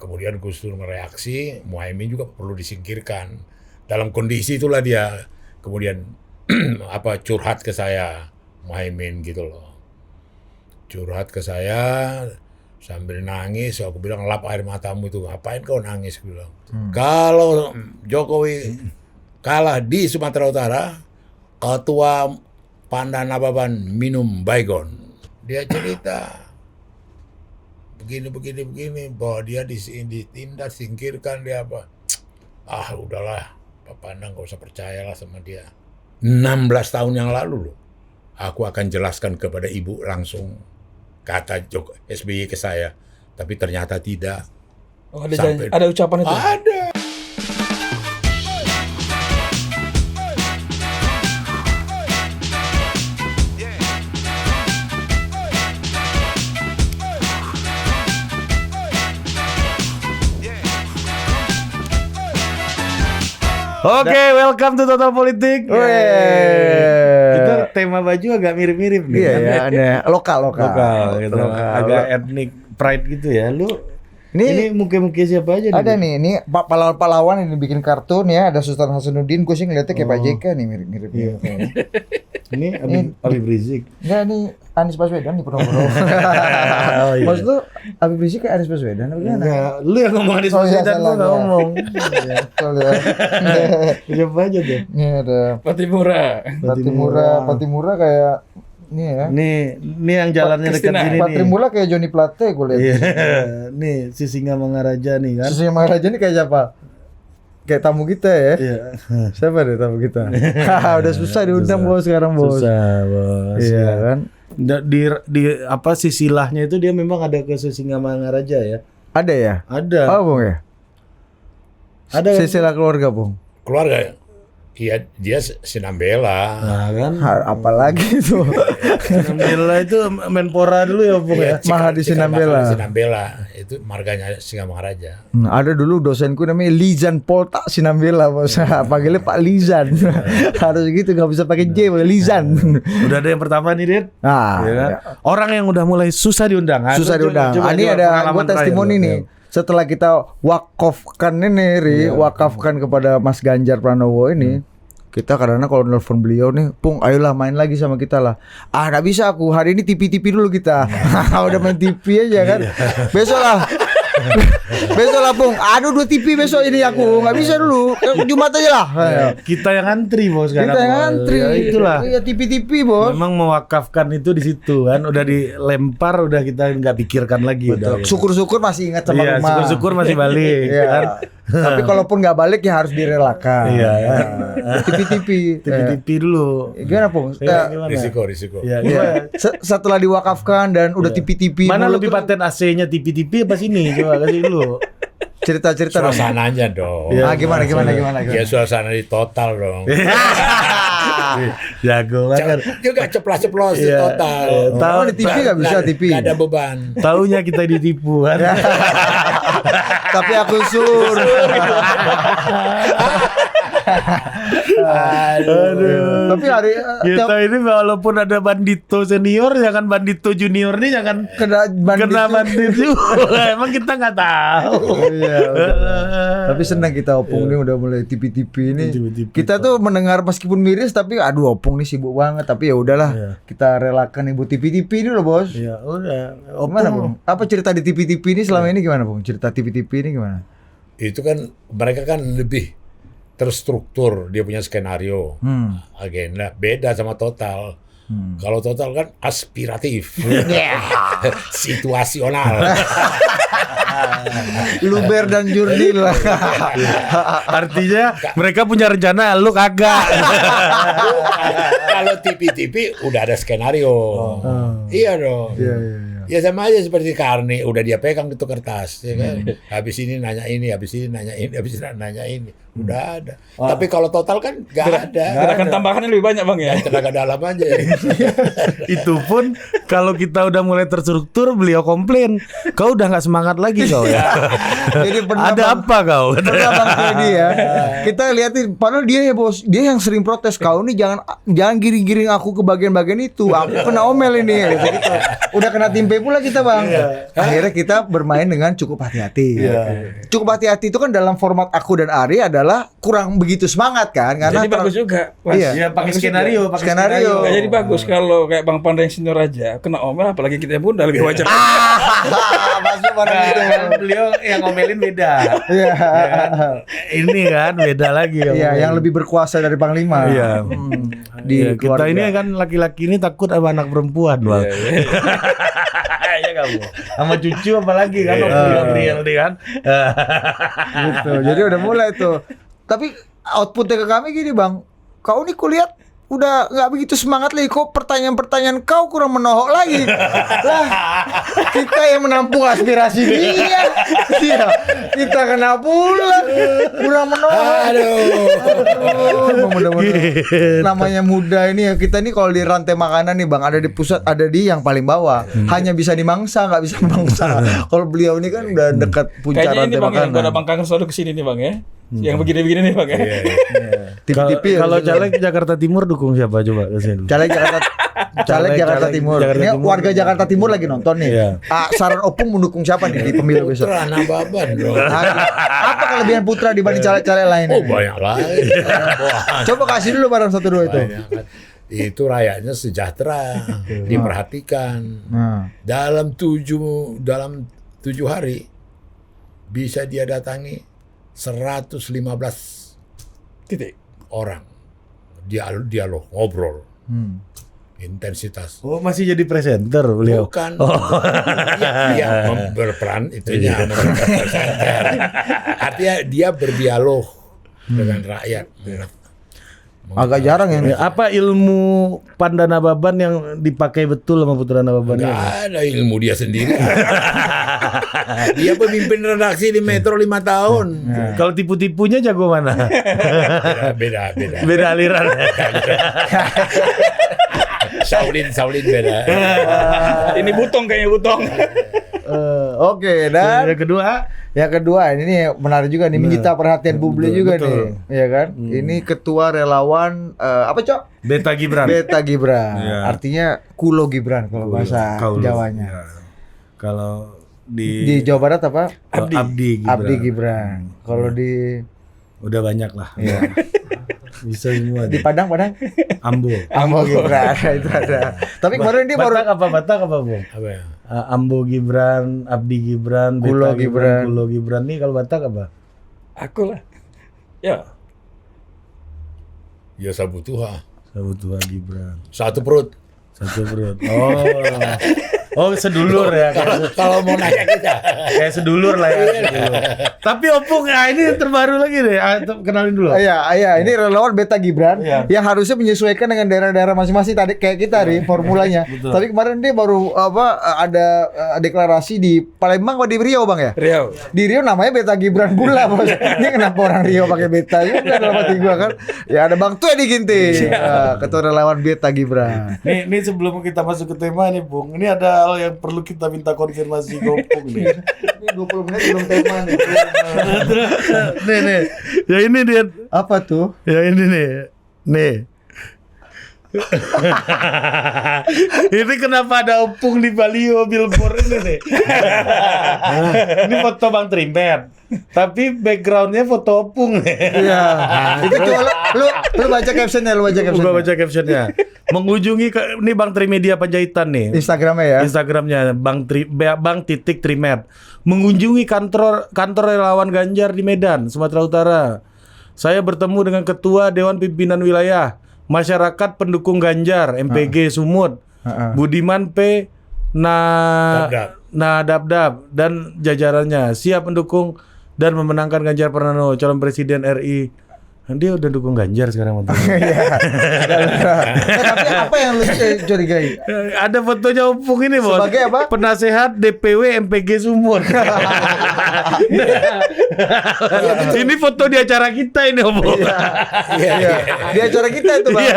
Kemudian Gus Dur mereaksi, Muhaimin juga perlu disingkirkan. Dalam kondisi itulah dia kemudian curhat ke saya, Muhaimin gitu loh. Curhat ke saya sambil nangis, aku bilang lap air matamu itu, ngapain kau nangis? Aku bilang, kalau Jokowi kalah di Sumatera Utara, Ketua Pandan Ababan minum Baygon. Dia cerita begini, bahwa dia ditindas, singkirkan, dia apa. Udahlah, Pak Pandang gak usah percayalah sama dia. 16 tahun yang lalu loh, aku akan jelaskan kepada ibu langsung, kata SBY ke saya. Tapi ternyata tidak. Oh, ada ucapan itu? Ada. Oke, welcome to Total Politik. Kita tema baju agak mirip-mirip nih. Iya ya, ada lokal Gitu. Agak ethnic pride gitu ya. Lu ini muka-muka siapa aja nih? Ada nih, ini pahlawan yang dibikin kartun ya, ada Sultan Hasanuddin. Gue sih ngeliatnya kayak Pak JK nih, mirip-mirip. Iya. Ini Habib Rizik. Enggak, nih Anies Baswedan di Purwokerto. Oh, iya. Maksud lu Habib Rizik kayak Anies Baswedan apa gimana? Enggak, lu yang ngomong Anies Baswedan, gua enggak ngomong. Siapa aja tuh? Ini ada Patimura kayak ini ya. Nih yang jalannya dekat sini nih. Patimura kayak Johnny Plate gue lihat. Iya. Nih si Singa Mangaraja nih kan. Singa Mangaraja nih kayak siapa? Kayak tamu kita ya. Iya. Siapa deh tamu kita? Udah susah diundang bos sekarang bos. Susah bos. Iya kan. Di apa silsilahnya itu dia memang ada ke Singa Mangaraja ya. Ada ya? Ada. Oh bung ya. Ada silsilah keluarga bung. Keluarga. Iya, dia Sinambela. Nah kan. Apalagi itu. Sinambela itu Menpora dulu ya bung ya. Mahadi Sinambela. Sinambela itu marganya Singa Mangaraja. Ada dulu dosenku namanya Lizan Polta Sinambela bos. Panggilnya Pak Lizan. Harus gitu, nggak bisa pakai J, pakai Lizan. Udah ada yang pertama nih Dit. Nah, ya kan? Orang yang udah mulai susah diundang. Susah diundang. Ini ada gue testimoni nih. Setelah kita wakafkan ini, wakafkan kepada Mas Ganjar Pranowo ini, kita kadang-kadang kalau nelfon beliau nih, Pung, ayolah main lagi sama kita lah. Nggak bisa aku, hari ini TV dulu kita. Udah main TV aja kan. Besok lah. Besok lah Pung, 2 TV besok ini aku. Nggak bisa dulu, Jumat aja lah. Kita yang antri bos. Kita yang antri. Ya, itulah. Iya TV bos. Memang mewakafkan itu di situ kan, udah dilempar, udah kita nggak pikirkan lagi. Udah, syukur-syukur masih ingat sama rumah. Syukur-syukur masih balik. Kan? Tapi kalaupun nggak balik ya harus direlakan. Iya. TV dulu. Gimana Pung? Risiko. Iya. Setelah diwakafkan dan udah TV. Mana lebih paten AC-nya TV apa sini? Coba kasih dulu. Cerita suasananya dong. Ya, gimana? Ya suasana di total dong. Jago banget. Juga ceplos di total. Tahu di TV nggak bisa TV. Nggak ada beban. Taunya kita ditipu kan. Tapi aku sur. Aduh. Tapi hari kita ini walaupun ada Bandito senior, jangan Bandito junior nih jangan kena Bandito. Emang kita nggak tahu. Iya, tapi senang kita Opung ini udah mulai TV ini. Kita tuh mendengar meskipun miris tapi aduh Opung nih sibuk banget, tapi ya udahlah kita relakan ibu TV ini loh bos. Ya udah. Gimana Bung? Apa cerita di TV ini selama ini gimana Bung? Cerita TV ini gimana? Itu kan mereka kan lebih terstruktur, dia punya skenario, agenda beda sama Total. Kalau Total kan aspiratif, situasional. Luber dan Jurdil lah. Artinya mereka punya rencana, lu kagak. Kalau TV udah ada skenario. Iya dong. Iya. Ya sama aja seperti Karni, udah dia pegang itu kertas, ya kan. Habis ini nanya ini, habis ini nanya ini, habis ini nanya ini, udah ada. Tapi kalau Total kan nggak ada. Gerakan tambahannya lebih banyak bang ya. Tenaga dalam aja. Itu pun kalau kita udah mulai terstruktur, beliau komplain, kau udah nggak semangat lagi kau ya. Jadi ada apa kau? Pernah Bang Freddy ya. Kita liatin, padahal dia ya bos, dia yang sering protes, kau nih jangan giring-giring aku ke bagian-bagian itu. Aku kena omel ini. Gitu. Udah kena tim FB pula kita bang. Akhirnya kita bermain dengan cukup hati-hati. Cukup hati-hati itu kan dalam format aku dan Ari adalah kurang begitu semangat kan, karena Jadi bagus juga. Mas. Iya. Ya pakai skenario, Skenario. Nggak jadi bagus kalau kayak Bang Pandai yang senior aja kena omel, apalagi kita yang muda lebih wajar. Masuk pada gitu kan. Beliau yang ngomelin beda. Iya. Ini kan beda lagi. Iya, yang lebih berkuasa dari Panglima. Iya. Di Iya, kita keluarga. ini kan laki-laki ini takut sama anak perempuan, Bang. Iya kamu. Sama cucu apalagi kan real nih kan. Gitu. Jadi udah mulai tuh. Tapi outputnya ke kami gini bang, kau nih kulihat udah nggak begitu semangat lagi, kok pertanyaan-pertanyaan kau kurang menohok lagi. Lah, kita yang menampung aspirasi dia, kita kena pula kurang menohok. Aduh, emang bener-bener. Namanya muda ini ya, kita nih kalau di rantai makanan nih bang, ada di pusat, ada di yang paling bawah. Hanya bisa dimangsa, nggak bisa mangsa. Kalau beliau ini kan udah dekat puncak Kayaknya ini rantai Bang ya, makanan. gua ada Bang Kangen selalu kesini nih Bang ya. Yang begini-begini nih Bang ya. Tipi-tipi ya, Kalau maksudnya. caleg Jakarta Timur dukung siapa coba ke sini? Caleg Jakarta Jakarta Timur. Jakarta Ini Timur. warga Jakarta Timur lagi nonton nih. Iya. Saran Opung mendukung siapa nih di pemilu besok? Putra Nababan dong. Apa kelebihan Putra dibanding caleg-caleg lain? Oh ini? banyak lagi. Coba kasih dulu barang satu dua itu. Banyak kan. Itu rakyatnya sejahtera, diperhatikan. Nah, Dalam 7 hari bisa dia datangi 115 Titik. orang. Dialog, ngobrol. Intensitas. Oh, masih jadi presenter beliau. Bukan. Dia berperan itunya. Presenter. Artinya dia berdialog dengan rakyat. agak jarang yang Ya, apa ilmu Pandana Baban yang dipakai betul sama Putra Nababan ini? Nggak ada ilmu dia sendiri. Dia pemimpin redaksi di Metro 5 tahun. Kalau tipu-tipunya jago mana? Beda. Beda aliran. Shaolin beda. Ini Butong kayaknya Butong. Oke, dan Yang kedua, yang kedua ini nih menarik juga nih, menyita perhatian publik juga betul. nih, ya kan? Ini ketua relawan apa cok? Beta Gibran. Beta Gibran. Iya. Artinya Kulo Gibran kalau bahasa Kaulo. Jawanya. Ya. Kalau Di Jawa Barat apa? Abdi Gibran. Abdi Gibran. Kalau di Udah banyak lah. Iya. Bisa semua. di deh. Padang Ambo. Ambo Gibran itu ada. Tapi kemarin dia baru Batak apa, Bung? Apa ya? Ambo Gibran, Abdi Gibran, Kulo Beta Gibran. Kulo Gibran nih kalau Batak apa? Aku lah. Ya. Ya Sabutuha. Sabutua Gibran. Satu perut. Satu perut. Oh sedulur ya. Kalau mau nanya kita. Kayak sedulur lah ya. Sedulur. Tapi Opung ini terbaru lagi deh. Kenalin dulu. Iya, ini relawan Beta Gibran Iya. yang harusnya menyesuaikan dengan daerah-daerah masing-masing tadi kayak kita nih formulanya. Betul. Tapi kemarin dia baru ada deklarasi di Palembang atau di Riau Bang ya? Riau. Di Riau namanya Beta Gibran pula bos. Ini kenapa orang Riau pakai Beta juga dalam hati gua kan? Ya ada Bang Tue di Ginting, ketua relawan Beta Gibran. Nih sebelum kita masuk ke tema nih Bung, ini ada hal yang perlu kita minta konfirmasi ke Opung nih. Ini 20 menit belum tema nih. nih. Ya ini dia. Apa tuh? Ya ini nih. Nih. Ini kenapa ada Opung di Balio billboard ini nih? Ini foto Bang Trimet, tapi backgroundnya foto Opung nih. Iya. Itu coba lu baca captionnya, Gua baca captionnya. Mengunjungi ini Bang Trimedia Panjaitan nih. Instagramnya ya. Instagramnya Bang titik Trimet mengunjungi kantor relawan Ganjar di Medan, Sumatera Utara. Saya bertemu dengan Ketua Dewan Pimpinan Wilayah Masyarakat Pendukung Ganjar MPG Sumut, Budiman P. Dabdab dan jajarannya siap mendukung dan memenangkan Ganjar Pranowo calon presiden RI. Dia udah dukung Ganjar sekarang mantan. Tapi apa yang lu curigai? Ada fotonya Opung ini, Bos. Sebagai apa? Penasehat DPW MPG Sumut. Ini foto di acara kita ini, Opung. Iya. Di acara kita itu, Bang.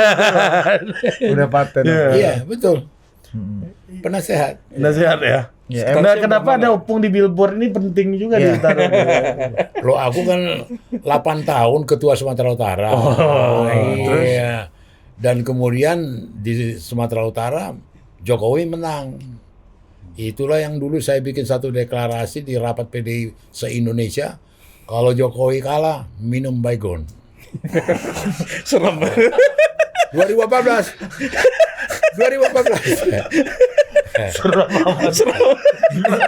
Udah paten. Iya, betul. Penasehat. Penasehat ya. Ya, Nah, kenapa ada Opung di billboard ini penting juga ditaruh. Lo aku kan 8 tahun ketua Sumatera Utara. Iya. Dan kemudian di Sumatera Utara Jokowi menang. Itulah yang dulu saya bikin satu deklarasi di rapat PDI se-Indonesia. Kalau Jokowi kalah, minum Baygon. Serem. 2014. 2014.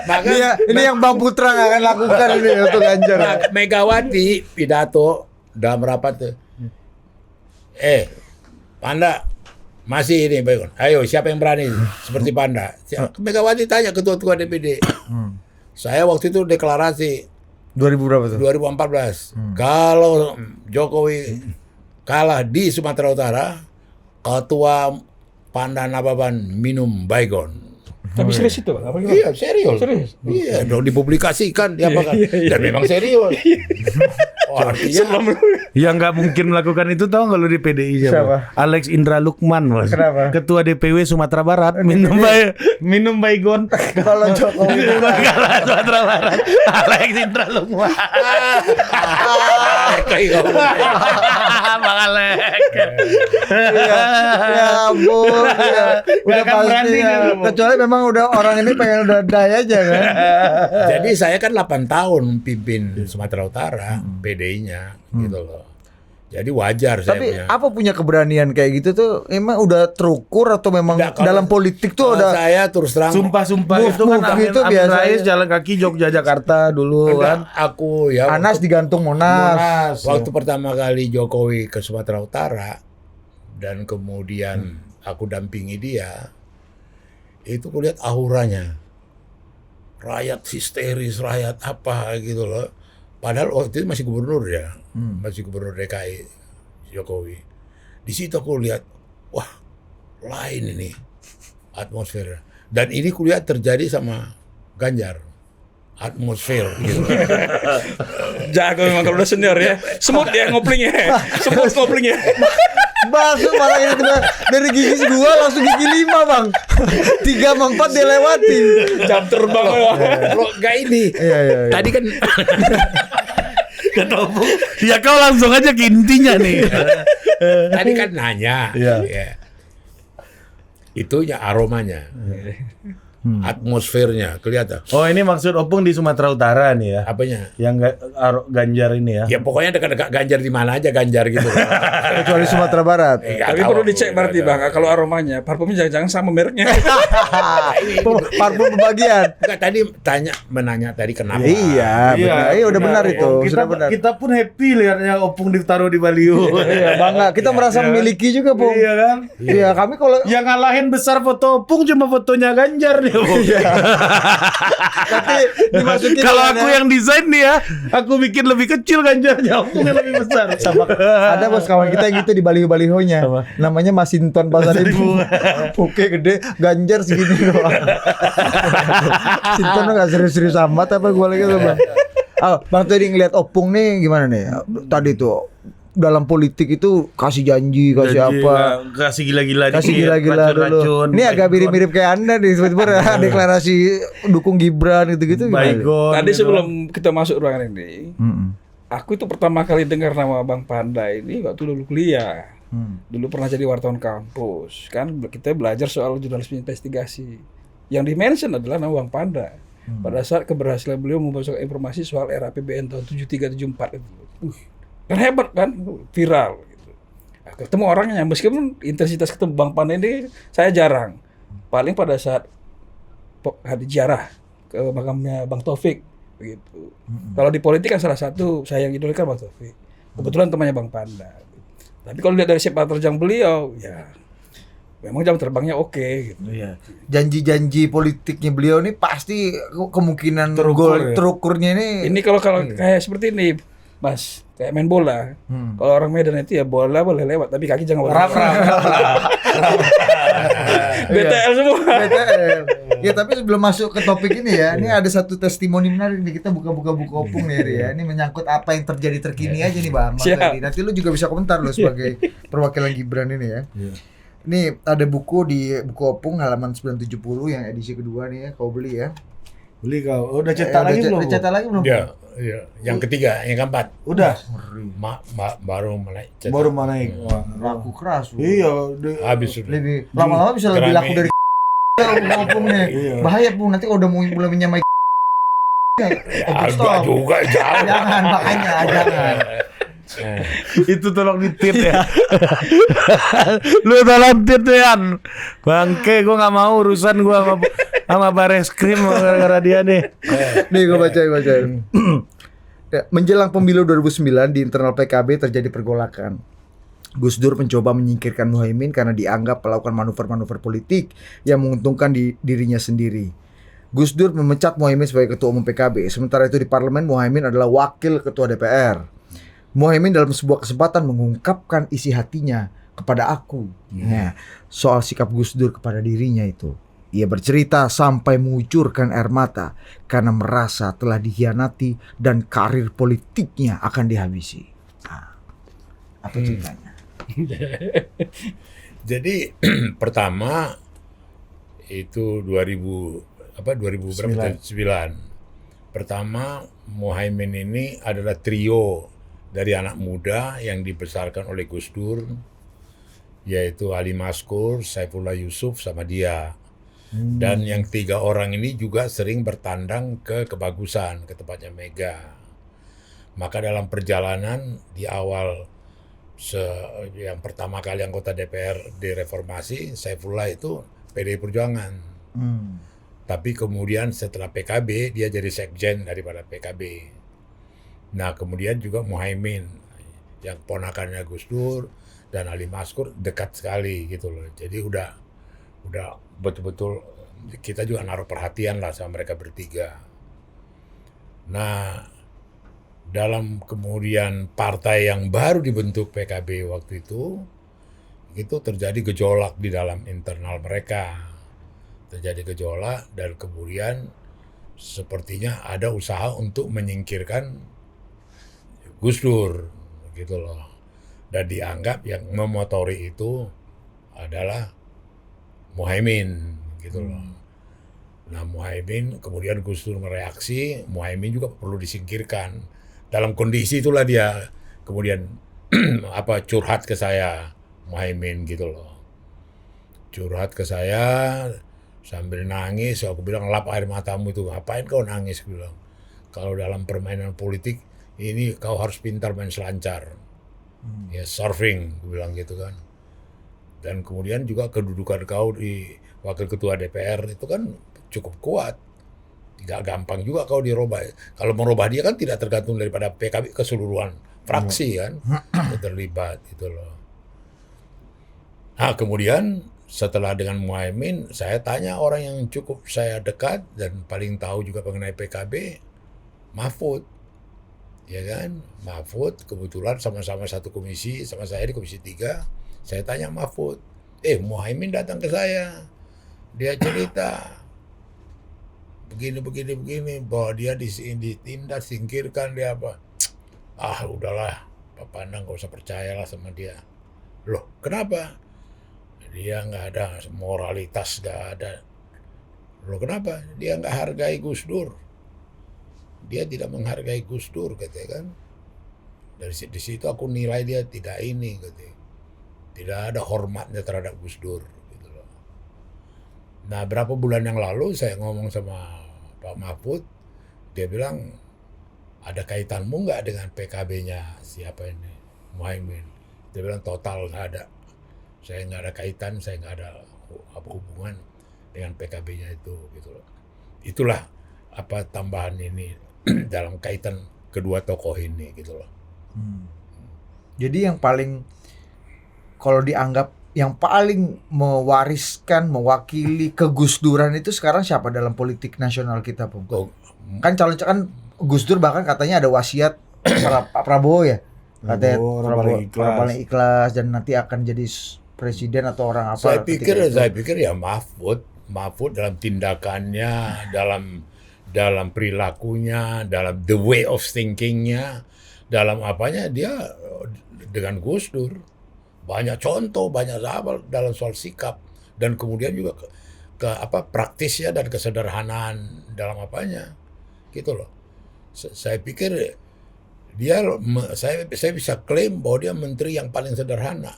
Maka Ini yang Bang Putra nggak akan lakukan ini untuk Ganjar. Megawati pidato dalam rapat tuh. Panda masih ini Baygon. Ayo siapa yang berani seperti Panda? Megawati tanya ketua-ketua DPD. Saya waktu itu deklarasi 2000 berapa tuh? 2014. Kalau Jokowi kalah di Sumatera Utara, ketua Panda Nababan minum Baygon. Tapi serius itu, Bang? Apa gimana? Iya, serius. Serius? Iya, dong dipublikasikan dia apa kan. Iya. Dan memang serius. Oh, artinya Yang nggak mungkin melakukan itu tahu nggak lu di PDI siapa? Siapa? Alex Indra Lukman, Bos. Kenapa? Ketua DPW Sumatera Barat minum Baygon. Kalau Jokowi Kalah Sumatera Barat. Alex Indra Lukman. Bang Alex. ya ampun ya. Udah akan pasti berani ya. kan lu. Kecuali memang udah orang ini pengen udah die aja kan. Jadi saya kan 8 tahun pimpin Sumatera Utara, PDI-nya gitu loh. Jadi wajar saya Tapi punya. apa punya keberanian kayak gitu tuh emang udah terukur atau memang Nggak, kalau- dalam politik tuh Kalau udah saya terus terang Sumpah-sumpah Move- itu kan move Amin, gitu Amin biasanya. Rais jalan kaki Jogja Jakarta dulu kan. aku ya Anas digantung Monas. waktu pertama kali Jokowi ke Sumatera Utara dan kemudian aku dampingi dia, itu kulihat auranya, rakyat histeris, rakyat apa gitu loh. Padahal waktu itu masih gubernur ya, masih gubernur DKI Jokowi. Di situ aku lihat, wah lain ini atmosfernya. Dan ini kulihat terjadi sama Ganjar, atmosfer gitu. Jago memang kalau udah senior ya. Semut dia ngoplingnya. Semut ngoplingnya. Bakso malah ini kena dari gigi 2 langsung gigi 5 bang. 3 sama 4 dia lewati. Jam terbang. Lo nggak ini. Iya. Tadi kan Ya kau langsung aja ke intinya nih. tadi kan nanya, Iya. ya. Itunya aromanya, atmosfernya kelihatan. Oh ini maksud Opung di Sumatera Utara nih ya. Apanya? Yang Ganjar ini ya. Ya pokoknya dekat-dekat Ganjar di mana aja Ganjar gitu. Kecuali Sumatera Barat. Nggak Tapi tahu perlu aku, dicek nggak berarti tahu. Bang, kalau aromanya, parfumnya jangan sama mereknya. Parfum pembagian. Enggak, tadi menanya tadi kenapa? Iya, benar. Iya udah benar itu. Kita, Sudah benar. kita pun happy lihatnya Opung ditaruh di Baliho. Iya, bangga. Kita merasa memiliki juga, Bung. Iya kan? Iya, kami kalau Yang ngalahin besar foto Opung cuma fotonya Ganjar nih. Opung. nanti dimasukin Kalau dengan- aku yang desain nih ya, aku bikin lebih kecil Ganjarnya, Opung yang lebih besar. sama ada bos kawan kita yang gitu di baliho-balihonya. Apa? Namanya Masinton Pasar Ibu. Oke gede, Ganjar segini doang. Masinton enggak serius-serius amat apa gua lagi tuh, Bang. Bang tadi ngeliat Opung nih gimana nih? Tadi tuh dalam politik itu kasih janji, kasih apa? Kasih gila-gila Kasih dikit, gila-gila dulu. racun-racun, Ini agak Baygon. mirip-mirip kayak Anda nih, tiba-tiba deklarasi dukung Gibran gitu-gitu gimana? Baygon. Tadi gitu. sebelum kita masuk ruangan ini, Mm-mm. aku itu pertama kali dengar nama Bang Panda ini waktu dulu kuliah. Hmm. Dulu pernah jadi wartawan kampus. Kan kita belajar soal jurnalisme investigasi. Yang di-mention adalah nama Bang Panda. Pada saat keberhasilan beliau membawa informasi soal RAPBN tahun 73-74 itu. Kan hebat kan, viral gitu. Nah, ketemu orangnya, meskipun intensitas ketemu Bang Panda ini saya jarang. Paling pada saat ada ziarah ke makamnya Bang Taufik begitu. Kalau di politik kan salah satu saya yang idolakan Bang Taufik. Kebetulan temannya Bang Panda. Tapi kalau lihat dari sepak terjang beliau, ya memang jam terbangnya oke gitu. Iya. Janji-janji politiknya beliau ini pasti kemungkinan Terukur, ya? terukurnya ini. Ini kalau kayak seperti ini, Mas, kayak main bola. Kalau orang Medan itu ya bola boleh lewat, tapi kaki jangan boleh. BTL semua. BTL. Ya tapi sebelum masuk ke topik ini ya, ini ada satu testimoni menarik nih, kita buka-buka Opung nih Ri, ya. Ini menyangkut apa yang terjadi terkini aja nih Bang. Siap. Tadi. Nanti lu juga bisa komentar lo sebagai perwakilan Gibran ini ya. Ini ada buku di buku Opung halaman 970 yang edisi kedua nih ya, kau beli ya. Beli kau. Oh, udah cetak lagi belum? Udah cetak lagi belum? Ya, ya. Yang ketiga, yang keempat. Udah. Baru mulai cetak. Baru mau naik. Laku keras. Bro. Iya, Habis sudah. Lebih lama-lama bisa lebih laku dari ngomong nih. Bahaya Pung, nanti kalau udah mulai menyamai Agak juga jauh. jangan, makanya jangan. Itu tolong ditit ya. Lu tolong tit Yan. Bangke, gue nggak mau urusan gue sama Bareskrim gara-gara dia nih. Nih gue bacain. Ya, menjelang pemilu 2009 di internal PKB terjadi pergolakan. Gus Dur mencoba menyingkirkan Muhaimin karena dianggap melakukan manuver-manuver politik yang menguntungkan dirinya sendiri. Gus Dur memecat Muhaimin sebagai ketua umum PKB. Sementara itu di parlemen Muhaimin adalah wakil ketua DPR. Muhaimin dalam sebuah kesempatan mengungkapkan isi hatinya kepada aku. Nah, soal sikap Gus Dur kepada dirinya itu. Ia bercerita sampai mengucurkan air mata karena merasa telah dikhianati dan karir politiknya akan dihabisi. Nah, apa ceritanya? Jadi pertama itu 2009. Pertama Muhaimin ini adalah trio dari anak muda yang dibesarkan oleh Gus Dur, yaitu Ali Maskur, Saifullah Yusuf sama dia. Dan yang 3 orang ini juga sering bertandang ke kebagusan, ke tempatnya Mega. Maka dalam perjalanan di awal yang pertama kali anggota DPR direformasi, Saifullah itu PDI Perjuangan. Tapi kemudian setelah PKB dia jadi sekjen daripada PKB. Nah kemudian juga Muhaimin yang ponakannya Gus Dur dan Ali Maskur dekat sekali gitu loh. Jadi udah betul-betul kita juga naruh perhatian lah sama mereka bertiga. Nah dalam kemudian partai yang baru dibentuk PKB waktu itu terjadi gejolak di dalam internal mereka. Terjadi gejolak dan kemudian sepertinya ada usaha untuk menyingkirkan Gus Dur gitu loh. Dan dianggap yang memotori itu adalah Muhaimin gitu loh. Nah Muhaimin kemudian Gus Dur mereaksi, Muhaimin juga perlu disingkirkan. Dalam kondisi itulah dia kemudian curhat ke saya Muhaimin gitu loh. Curhat ke saya sambil nangis, aku bilang lap air matamu itu, ngapain kau nangis, aku bilang. Kalau dalam permainan politik ini kau harus pintar main selancar. Ya surfing, aku bilang gitu kan. Dan kemudian juga kedudukan kau di wakil ketua DPR itu kan cukup kuat. Tidak gampang juga kau dirubah. Kalau merubah dia kan tidak tergantung daripada PKB keseluruhan fraksi kan. Terlibat gitu loh. Nah kemudian setelah dengan Muhaimin, saya tanya orang yang cukup saya dekat dan paling tahu juga mengenai PKB, Mahfud. Ya kan? Mahfud kebetulan sama-sama satu komisi, sama saya di komisi 3. Saya tanya Mahfud, Muhaimin datang ke saya, dia cerita begini, bahwa dia ditindak, singkirkan, dia apa. Udahlah, Pak Pandang gak usah percayalah sama dia. Loh, kenapa? Dia nggak ada moralitas, nggak ada. Loh kenapa? Dia nggak hargai Gus Dur. Dia tidak menghargai Gus Dur, katanya kan. Dari situ aku nilai dia tidak ini, katanya. Tidak ada hormatnya terhadap Gus Dur gitu loh. Nah berapa bulan yang lalu saya ngomong sama Pak Mahfud, dia bilang ada kaitanmu nggak dengan PKB-nya siapa ini Muhaimin? Dia bilang total nggak ada, saya nggak ada kaitan, saya nggak ada hubungan dengan PKB-nya itu gitu loh. Itulah apa tambahan ini dalam kaitan kedua tokoh ini gitu loh. Jadi yang paling kalau dianggap yang paling mewariskan, mewakili kegusduran itu sekarang siapa dalam politik nasional kita, Pung? Kan calon Gus Dur bahkan katanya ada wasiat Pak Prabowo ya. Katanya Prabowo paling ikhlas dan nanti akan jadi presiden atau orang apa. Saya pikir ya Mahfud dalam tindakannya, dalam perilakunya, dalam the way of thinkingnya, dalam apanya dia dengan Gus Dur. Banyak contoh, banyak sahabat dalam soal sikap dan kemudian juga ke praktisnya dan kesederhanaan dalam apanya gitu loh. Saya pikir saya bisa klaim bahwa dia menteri yang paling sederhana,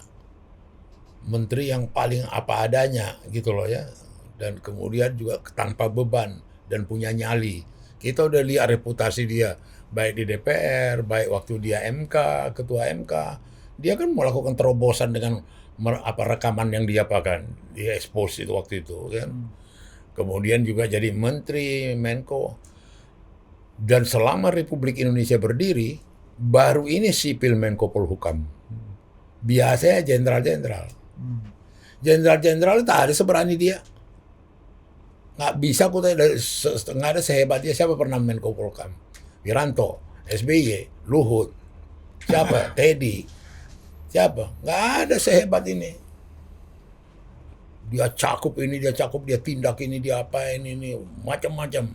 menteri yang paling apa adanya gitu loh ya. dan kemudian juga tanpa beban dan punya nyali. Kita udah lihat reputasi dia baik di DPR, baik waktu dia MK, ketua MK, dia kan melakukan terobosan dengan rekaman yang dia expose itu waktu itu kan. Kemudian juga jadi menteri, Menko. Dan selama Republik Indonesia berdiri, baru ini sipil Menko Polhukam. Biasanya jenderal-jenderal. Jenderal-jenderal tak ada seberani dia. Nggak bisa aku tanya, nggak ada sehebat dia. Siapa pernah Menko Polhukam? Wiranto, SBY, Luhut, siapa? Teddy, siapa? Nggak ada sehebat ini. Dia cakup ini, dia cakup, dia tindak ini, dia apain ini, macam-macam.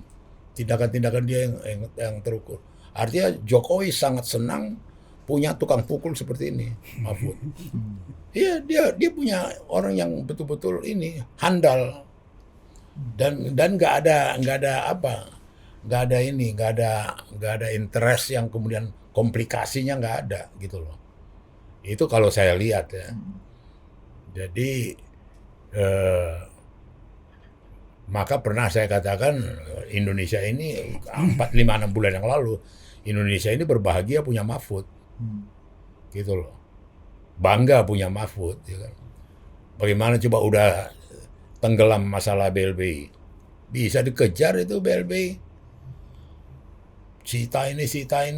Tindakan-tindakan dia yang terukur. Artinya Jokowi sangat senang punya tukang pukul seperti ini, Mahfud. Iya, dia punya orang yang betul-betul ini handal dan nggak ada interest yang kemudian komplikasinya nggak ada gitu loh. Itu kalau saya lihat ya. Jadi maka pernah saya katakan Indonesia ini 4-5-6 bulan yang lalu, Indonesia ini berbahagia punya Mahfud. Gitu loh. Bangga punya Mahfud. Ya kan? Bagaimana coba udah tenggelam masalah BLBI. Bisa dikejar itu BLBI. Sita ini, segala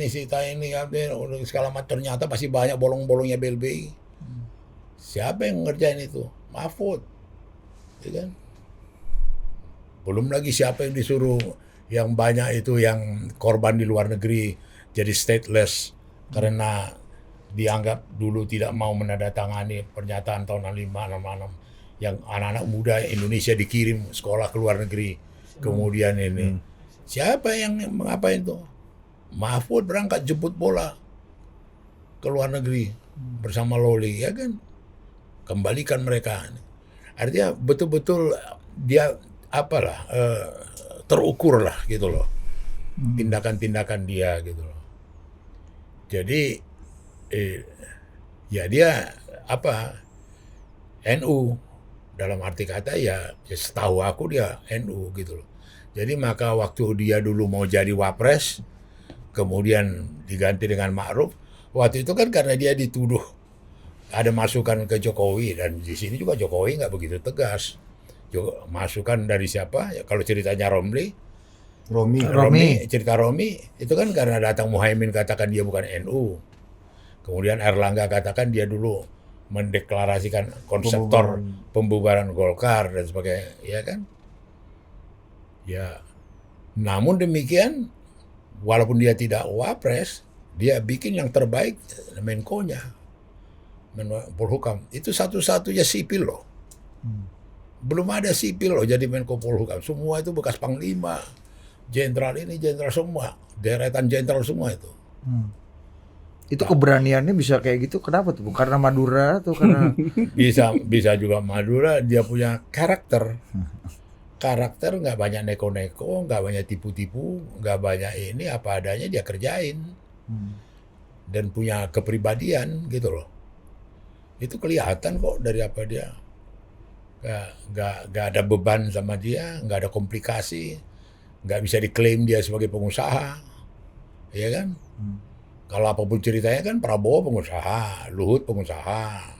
macam. Ternyata masih banyak bolong-bolongnya BLBI. Siapa yang ngerjain itu? Mahfud. Ya kan? Belum lagi siapa yang disuruh, yang banyak itu yang korban di luar negeri jadi stateless karena dianggap dulu tidak mau menandatangani pernyataan tahun 65 yang anak-anak muda Indonesia dikirim sekolah ke luar negeri. Kemudian ini siapa yang mengapain itu? Mahfud berangkat jemput bola ke luar negeri bersama Loli, ya kan? Kembalikan mereka. Artinya betul-betul dia terukur lah gitu loh, tindakan-tindakan dia gitu loh. Jadi ya dia NU dalam arti kata ya setahu aku dia NU gitu loh. Jadi maka waktu dia dulu mau jadi wapres, kemudian diganti dengan Ma'ruf, waktu itu kan karena dia dituduh ada masukan ke Jokowi, dan di sini juga Jokowi nggak begitu tegas. Masukan dari siapa? Ya, kalau ceritanya Romi, cerita Romi itu kan karena datang Muhaimin katakan dia bukan NU. Kemudian Erlangga katakan dia dulu mendeklarasikan konseptor pembubaran Golkar dan sebagainya, ya kan? Ya, namun demikian, walaupun dia tidak wapres, dia bikin yang terbaik Menko-nya, Menko Polhukam. Itu satu-satunya sipil loh. Belum ada sipil loh jadi Menko Polhukam. Semua itu bekas panglima, jenderal ini, jenderal semua, deretan jenderal semua itu. Itu keberaniannya bisa kayak gitu, kenapa tuh? Karena Madura atau karena bisa juga Madura, dia punya karakter. Karakter, nggak banyak neko-neko, nggak banyak tipu-tipu, nggak banyak ini, apa adanya dia kerjain. Dan punya kepribadian gitu loh. Itu kelihatan kok dari apa dia. Nggak ada beban sama dia, nggak ada komplikasi, nggak bisa diklaim dia sebagai pengusaha, ya kan? Kalau apapun ceritanya kan Prabowo pengusaha, Luhut pengusaha,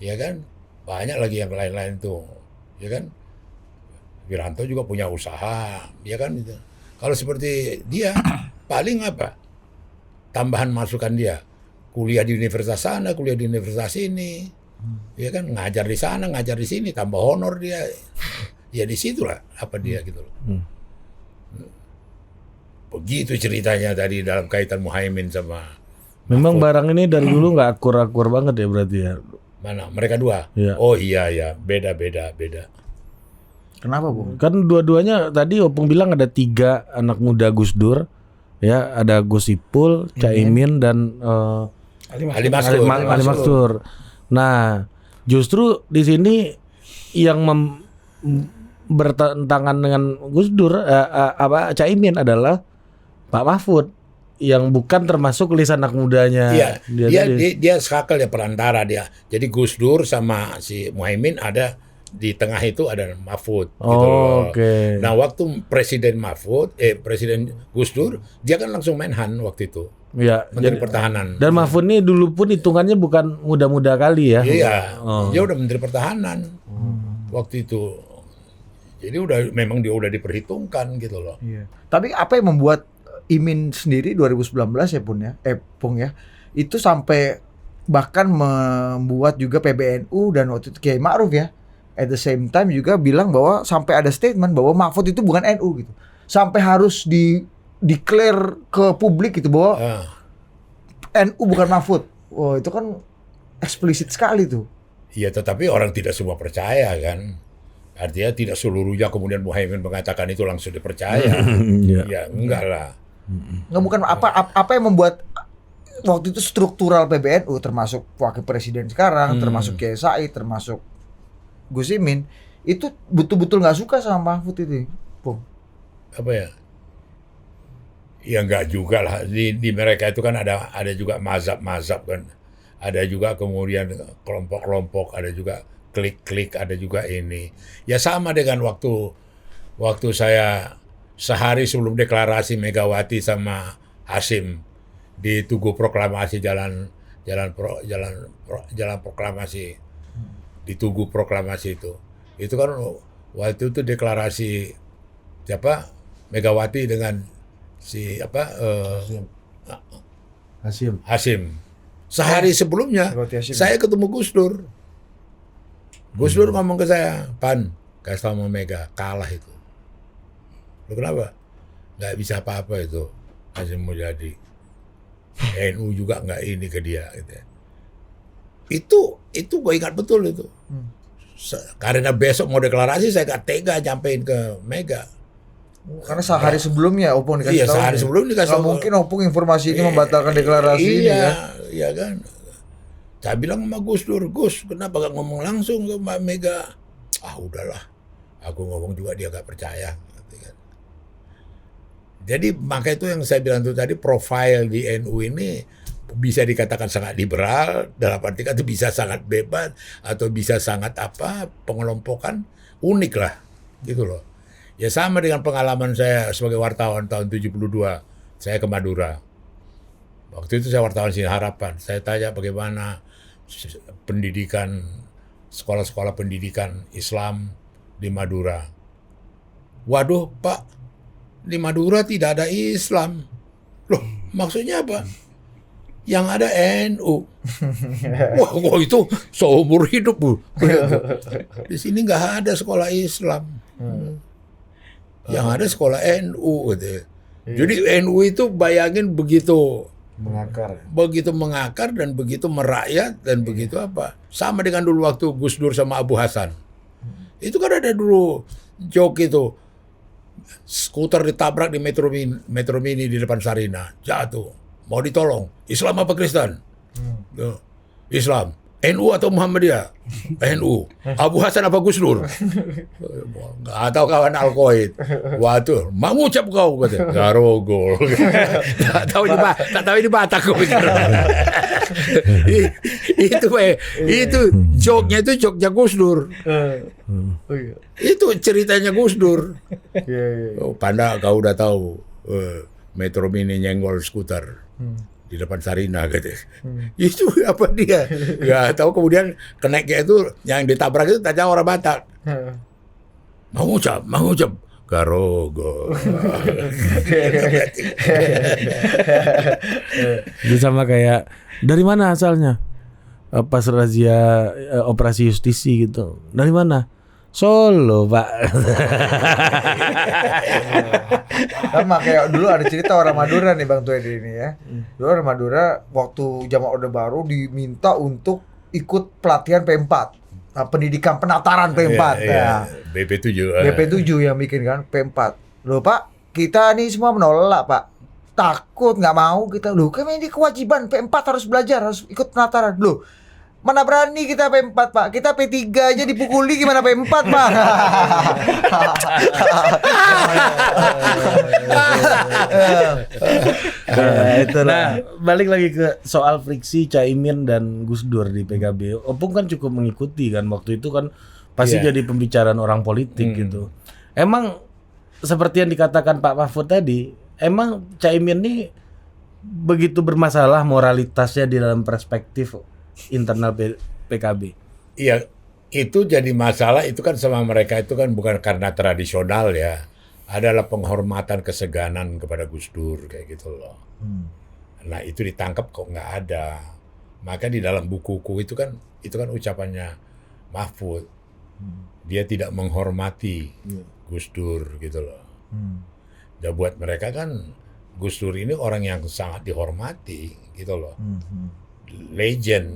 ya kan? Banyak lagi yang lain-lain tuh, ya kan? Wiranto juga punya usaha, ya kan? Kalau seperti dia, paling apa? Tambahan masukan dia, kuliah di universitas sana, kuliah di universitas ini. Ya kan, ngajar di sana, ngajar di sini, tambah honor dia. Ya di situlah apa dia gitu loh. Begitu ceritanya tadi dalam kaitan Muhaimin sama Memang Mahfud. barang ini dari dulu nggak akur-akur banget ya berarti ya. Mana? Mereka dua? Iya. Oh iya, beda. kenapa, Bu? Kan dua-duanya tadi Opung bilang ada 3 anak muda Gus Dur, ya ada Gus Ipul, Caimin dan Ali Mastur. Ali Mastur. Nah, justru di sini yang bertentangan dengan Gus Dur Caimin adalah Pak Mahfud yang bukan termasuk list anak mudanya. Iya, dia skakal ya perantara dia. Jadi Gus Dur sama si Muhaimin ada di tengah itu ada Mahfud gitu loh. Oke. Nah, waktu Presiden Gus Dur, dia kan langsung Menhan waktu itu. Ya, Menteri Pertahanan. dan Mahfud ini dulu pun hitungannya bukan muda-muda kali ya. Iya, dia udah Menteri Pertahanan waktu itu. Jadi memang dia udah diperhitungkan gitu loh. Iya. Tapi apa yang membuat Imin sendiri 2019 ya Pung ya, itu sampai bahkan membuat juga PBNU dan waktu itu Kiai Ma'ruf ya, at the same time juga bilang bahwa sampai ada statement bahwa Mahfud itu bukan NU gitu. Sampai harus declare ke publik gitu bahwa NU bukan Mahfud. Wah, itu kan eksplisit sekali tuh. Iya, tetapi orang tidak semua percaya kan. Artinya tidak seluruhnya kemudian Muhaimin mengatakan itu langsung dipercaya. Ya enggak lah. Nggak, bukan apa yang membuat waktu itu struktural PBNU termasuk wakil presiden sekarang, termasuk Kiai Said, termasuk Gus Imin itu betul-betul nggak suka sama Mahfud itu, Pung. Apa ya? Ya enggak juga lah. Di mereka itu kan ada juga mazhab-mazhab kan. Ada juga kemudian kelompok-kelompok, ada juga klik-klik, ada juga ini. Ya sama dengan waktu saya sehari sebelum deklarasi Megawati sama Hasim di Tugu Proklamasi jalan proklamasi di Tugu Proklamasi itu kan waktu itu deklarasi siapa Megawati dengan si Hasim. Sehari sebelumnya saya ketemu Gus Dur. Gus Dur ngomong ke saya, Pan, kasih sama Mega, kalah itu. Lu kenapa? Nggak bisa apa-apa itu. Hasim Mujadi. NU juga nggak ini ke dia. Gitu. Itu gue ingat betul itu. Karena besok mau deklarasi, saya nggak tega nyampein ke Mega. Karena sehari sebelumnya Opung dikasih tahu. Iya, sehari sebelum dikasih tahu. Nggak mungkin Opung informasi ini membatalkan deklarasi ini ya. Iya kan. Saya bilang sama Gus Dur, Gus, kenapa gak ngomong langsung ke Mbak Mega? Udahlah, aku ngomong juga dia gak percaya. Jadi maka itu yang saya bilang itu tadi, profil di NU ini bisa dikatakan sangat liberal, dalam arti kata bisa sangat bebas, atau bisa sangat pengelompokan, unik lah, gitu loh. Ya sama dengan pengalaman saya sebagai wartawan tahun 72, saya ke Madura. Waktu itu saya wartawan Sinar Harapan, saya tanya bagaimana pendidikan, sekolah-sekolah pendidikan Islam di Madura. Waduh Pak, di Madura tidak ada Islam. Loh, maksudnya apa? Yang ada NU. Wah, itu seumur hidup Bu. Di sini nggak ada sekolah Islam. Yang ada sekolah NU gitu. Jadi NU itu bayangin begitu mengakar dan begitu merakyat dan begitu sama dengan dulu waktu Gus Dur sama Abu Hasan. Itu kan ada dulu joke itu, skuter ditabrak di Metro Mini di depan Sarina, jatuh, mau ditolong, Islam apa Kristen? Islam. NU atau Muhammadiyah? NU. Abu Hasan apa Gus Dur? Atau kawan Al-Qaid? Waduh, mau ngucap kau kata. Garogol. Tak tahu ini Batak kau pikir. Itu joke-nya itu joke-nya Gus Dur. Itu ceritanya Gus Dur. Oh, Panda kau udah tahu Metro Mini nyenggol skuter. Di depan Sarina gitu. Itu apa dia? Nggak tahu, kemudian keneknya itu yang ditabrak itu tanya orang Batak. Mau ucap Garogo. Itu sama kayak dari mana asalnya? Pas razia operasi justisi gitu. Dari mana? Solo, Pak. Sama kayak dulu ada cerita orang Madura nih Bang Tuedi ini ya. Dulu orang Madura waktu zaman Orde Baru diminta untuk ikut pelatihan P4. Pendidikan penataran P4. Iya. BP7. BP7 yang bikin kan P4. Loh Pak, kita nih semua menolak Pak. Takut, nggak mau kita. Loh kan ini kewajiban P4 harus belajar, harus ikut penataran. Loh, mana berani kita P4 Pak, kita P3 aja dipukuli, gimana P4 Pak? Nah, balik lagi ke soal friksi Caimin dan Gus Dur di PKB. Opung kan cukup mengikuti kan waktu itu kan Pasti Iya. jadi pembicaraan orang politik gitu. Emang seperti yang dikatakan Pak Mahfud tadi, emang Caimin ini begitu bermasalah moralitasnya di dalam perspektif internal PKB. Iya, itu jadi masalah itu kan sama mereka itu kan bukan karena tradisional ya. Adalah penghormatan keseganan kepada Gus Dur kayak gitu loh. Nah itu ditangkap kok nggak ada. Maka di dalam buku-buku itu kan ucapannya Mahfud. Dia tidak menghormati Gus Dur gitu loh. Dan buat mereka kan Gus Dur ini orang yang sangat dihormati gitu loh. Legend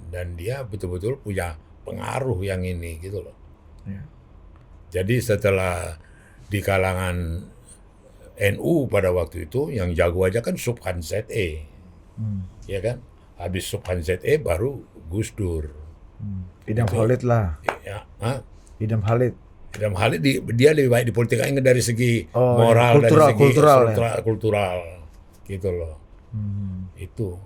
dan dia betul-betul punya pengaruh yang ini gitu loh. Jadi setelah di kalangan NU pada waktu itu yang jago aja kan Subhan ZE. Ya kan? Habis Subhan ZE baru Gus Dur. Idam Khalid lah. Ya, hah? Idam Khalid. Dalam hal ini dia lebih baik di politik dari segi Oh, moral, kultural, dari segi kultural, kultural gitu loh. Itu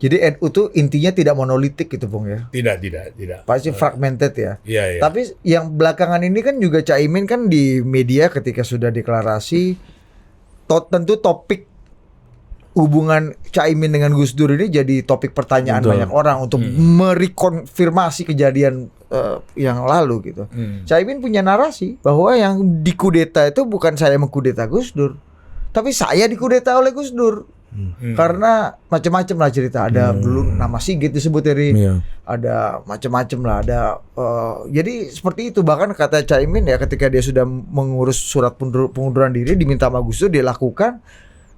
Jadi NU tuh intinya tidak monolitik gitu, Bung ya. tidak. Pasti fragmented ya. Iya, iya. Tapi yang belakangan ini kan juga Caimin kan di media ketika sudah deklarasi tentu topik hubungan Caimin dengan Gus Dur ini jadi topik pertanyaan Betul. banyak orang untuk merekonfirmasi kejadian yang lalu gitu. Caimin punya narasi bahwa yang dikudeta itu bukan saya mengkudeta Gus Dur, tapi saya dikudeta oleh Gus Dur. Karena macam-macam lah cerita. Ada dulu nama Sigit disebut dari, ada macam-macam lah. Ada jadi seperti itu. Bahkan kata Caimin ya ketika dia sudah mengurus surat pengunduran diri diminta sama Gus Dur dia lakukan.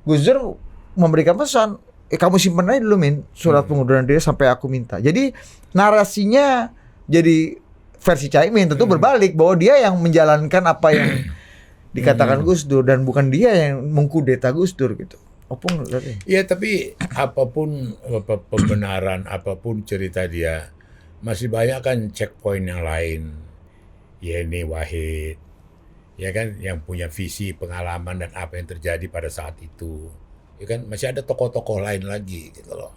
Gus Dur memberikan pesan, kamu simpen aja dulu Min surat pengunduran diri sampai aku minta. Jadi narasinya jadi versi Caimin tentu berbalik bahwa dia yang menjalankan apa yang dikatakan Gus Dur dan bukan dia yang mengkudeta Gus Dur gitu. Opung berarti. Ya tapi apapun pembenaran, apapun cerita dia, masih banyak kan checkpoint yang lain. Yeni Wahid, ya kan, yang punya visi, pengalaman dan apa yang terjadi pada saat itu. Ya kan, masih ada tokoh-tokoh lain lagi gitu loh.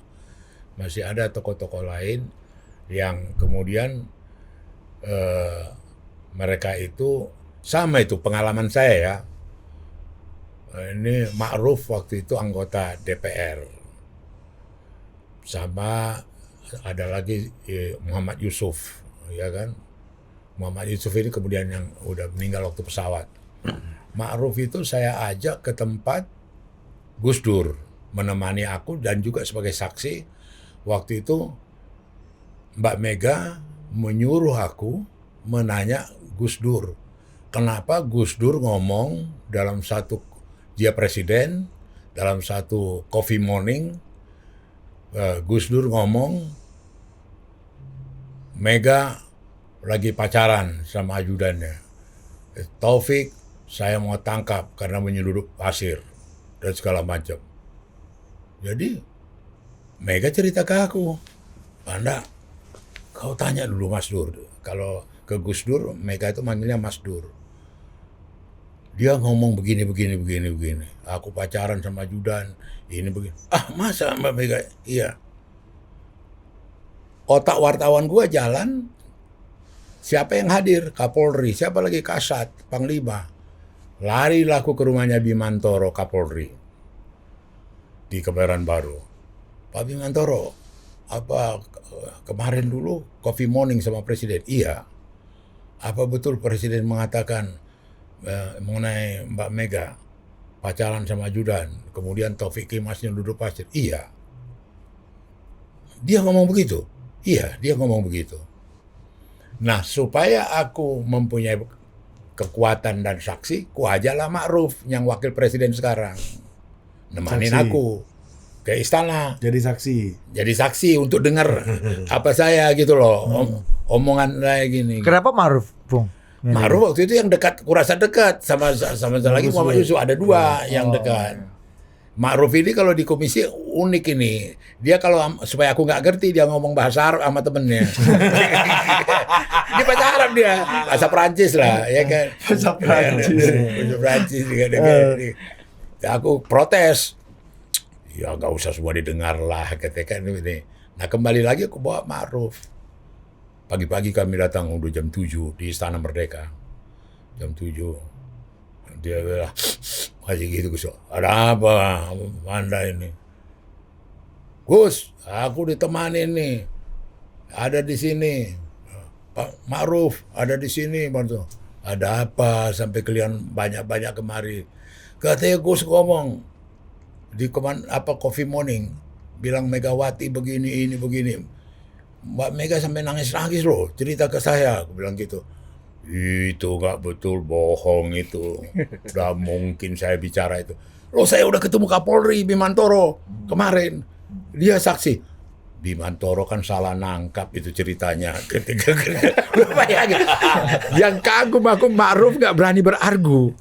Masih ada tokoh-tokoh lain yang kemudian mereka itu sama itu pengalaman saya ya. Ini Ma'ruf waktu itu anggota DPR. Sama ada lagi Muhammad Yusuf, ya kan. Muhammad Yusuf ini kemudian yang udah meninggal waktu pesawat. Ma'ruf itu saya ajak ke tempat Gus Dur, menemani aku dan juga sebagai saksi. Waktu itu Mbak Mega menyuruh aku menanya Gus Dur, kenapa Gus Dur ngomong dalam satu, dia presiden, dalam satu coffee morning, Gus Dur ngomong Mega lagi pacaran sama ajudannya. Taufik saya mau tangkap karena menyelundup pasir dan segala macam. Jadi Mega cerita ke aku, Panda, kau tanya dulu Mas Dur. Kalau ke Gus Dur, Mega itu manggilnya Mas Dur. Dia ngomong begini. Aku pacaran sama ajudan, ini begini. Ah masa Mbak Mega? Iya. Otak wartawan gua jalan. Siapa yang hadir? Kapolri. Siapa lagi? Kasat, Panglima. Larilah aku ke rumahnya Bimantoro, Kapolri. Di Kebayoran Baru. Pak Bimantoro, apa kemarin dulu coffee morning sama Presiden? Iya. Apa betul Presiden mengatakan mengenai Mbak Mega pacaran sama ajudan, kemudian Taufik Kimasnya duduk pasir? Iya. Dia ngomong begitu? Iya, dia ngomong begitu. Nah, supaya aku mempunyai kekuatan dan saksi, ku ajalah Ma'ruf yang wakil presiden sekarang. Nemanin Saksi. aku ke istana. Jadi saksi. Jadi saksi untuk dengar apa saya gitu loh. Omongan saya gini. Kenapa Ma'ruf, Bung? Ma'ruf waktu itu yang dekat, kurasa dekat sama lagi Muhammad Yusuf, ada dua yang dekat. Ma'ruf ini kalau di komisi unik ini. Dia kalau supaya aku nggak ngerti dia ngomong bahasa Arab sama temennya. Dia bahasa Arab dia, bahasa Perancis lah, ya kan. Bahasa Perancis. Bahasa Perancis. Aku protes. Ya nggak usah semua didengar lah, katakan ini. Nah kembali lagi aku bawa Ma'ruf. Pagi-pagi kami datang udah jam 7 di Istana Merdeka. Jam 7. Dia bilang, aja gitu Gus. Ada apa Anda ini? Gus, aku ditemani nih. Ada di sini. Pak Ma'ruf ada di sini. Ada apa sampai kalian banyak-banyak kemari? Katanya Gus ngomong di Coffee Morning. Bilang Megawati begini, ini begini. Mbak Mega sampai nangis-nangis loh, cerita ke saya, aku bilang gitu. Itu nggak betul, bohong itu. Udah mungkin saya bicara itu. Loh saya udah ketemu Kapolri Bimantoro kemarin, dia saksi. Bimantoro kan salah nangkap itu ceritanya. Ketika bayangin, yang kagum aku Ma'ruf nggak berani berargu.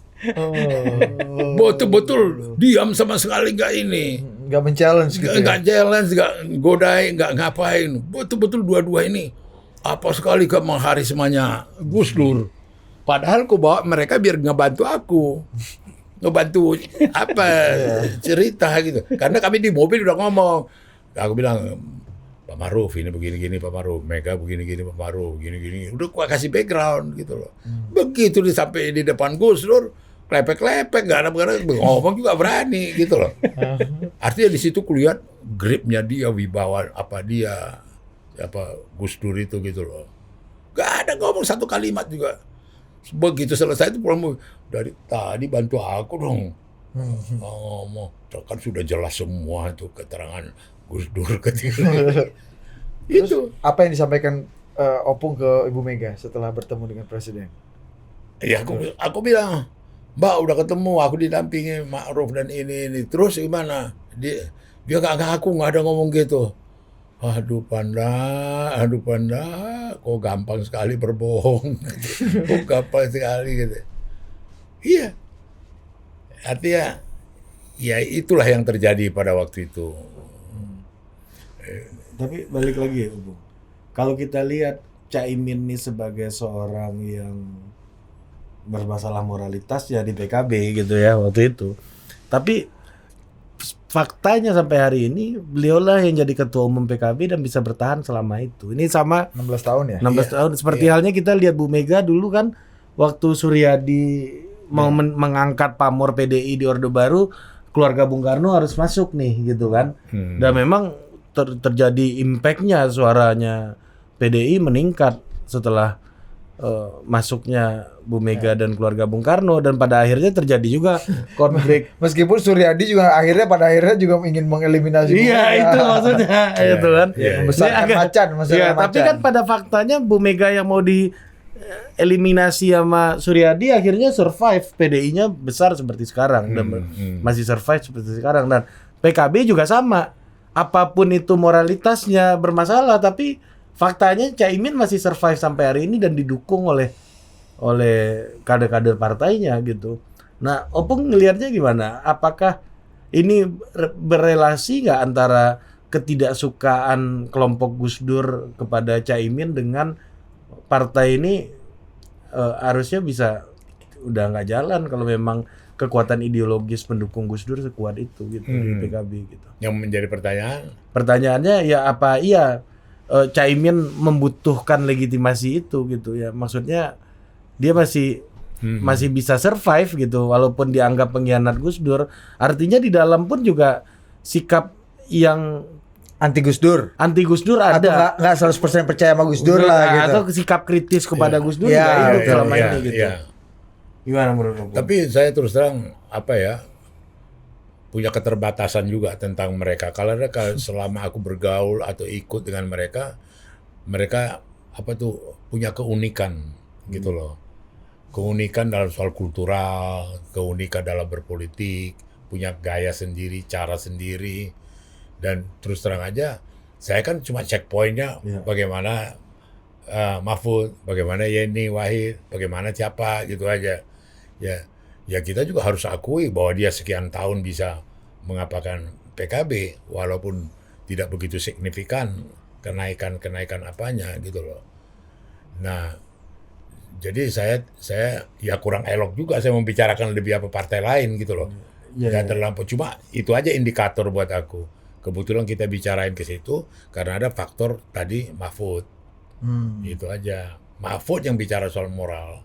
Betul-betul diam sama sekali nggak ini. Nggak men-challenge gitu ya? Nggak challenge, nggak godai, nggak ngapain. Betul-betul dua-dua ini apa sekali ke mengharismanya Gus Dur. Padahal ku bawa mereka biar ngebantu aku. Ngebantu apa cerita gitu. Karena kami di mobil udah ngomong. Aku bilang, Pak Ma'ruf ini begini-gini, Pak Ma'ruf. Mega begini-gini, Pak Ma'ruf. Gini-gini. Udah gua kasih background gitu loh. Begitu sampai di depan Gus Dur, klepek-klepek, nggak ada ngomong juga berani gitu loh. Artinya di situ kulihat gripnya dia, wibawa apa dia, apa Gus Dur itu gitu loh. Gak ada ngomong satu kalimat juga. Begitu selesai itu pulang, dari tadi bantu aku dong. Ngomong, kan sudah jelas semua itu keterangan Gus Dur ketika itu. Apa yang disampaikan Opung ke Ibu Mega setelah bertemu dengan Presiden? Ya aku bilang, Mbak udah ketemu, aku didampingi Ma'ruf dan ini. Terus gimana? Dia nggak ngaku, nggak ada ngomong gitu. Aduh Panda, kok gampang sekali berbohong. Kok gampang sekali gitu. Iya. Artinya, ya itulah yang terjadi pada waktu itu. Tapi balik lagi ya, Bung. Kalau kita lihat Caimin ini sebagai seorang yang bermasalah moralitas ya di PKB gitu ya waktu itu. Tapi faktanya sampai hari ini beliaulah yang jadi ketua umum PKB dan bisa bertahan selama itu. Ini sama 16 tahun ya? 16 tahun. Seperti halnya kita lihat Bu Mega dulu kan waktu Suryadi mau mengangkat pamor PDI di Orde Baru, keluarga Bung Karno harus masuk nih gitu kan. Dan memang terjadi impact-nya, suaranya PDI meningkat setelah masuknya Bu Mega dan keluarga Bung Karno, dan pada akhirnya terjadi juga konflik. Meskipun Suryadi juga pada akhirnya juga ingin mengeliminasi. Iya, itu maksudnya itu kan. Membesarkan macan, Iya, tapi kan pada faktanya Bu Mega yang mau di eliminasi sama Suryadi akhirnya survive, PDI-nya besar seperti sekarang dan masih survive seperti sekarang, dan PKB juga sama. Apapun itu moralitasnya bermasalah, tapi faktanya Caimin masih survive sampai hari ini dan didukung oleh kader-kader partainya gitu. Nah, Opung ngelihatnya gimana? Apakah ini berelasi nggak antara ketidaksukaan kelompok Gus Dur kepada Caimin dengan partai ini harusnya bisa udah nggak jalan kalau memang kekuatan ideologis pendukung Gus Dur sekuat itu gitu di PKB gitu. Yang menjadi Pertanyaannya ya apa iya Caimin membutuhkan legitimasi itu gitu ya. Maksudnya dia masih bisa survive gitu walaupun dianggap pengkhianat Gus Dur. Artinya di dalam pun juga sikap yang anti Gus Dur ada. Atau nggak 100% percaya sama Gus Dur lah gitu. Atau sikap kritis kepada Gus Dur ya, juga hidup selama ya, ini gitu. Ya. Gimana menurut Opung? Tapi saya terus terang punya keterbatasan juga tentang mereka. Kalau selama aku bergaul atau ikut dengan mereka punya keunikan gitu loh. Keunikan dalam soal kultural, keunikan dalam berpolitik, punya gaya sendiri, cara sendiri. Dan terus terang aja, saya kan cuma checkpointnya bagaimana Mahfud, bagaimana Yeni Wahid, bagaimana siapa gitu aja. Ya kita juga harus akui bahwa dia sekian tahun bisa mengapakan PKB walaupun tidak begitu signifikan kenaikan apanya gitu loh. Nah, jadi saya ya kurang elok juga saya membicarakan lebih apa partai lain gitu loh. Nggak terlampau, cuma itu aja indikator buat aku. Kebetulan kita bicarain ke situ karena ada faktor tadi Mahfud. Itu aja. Mahfud yang bicara soal moral.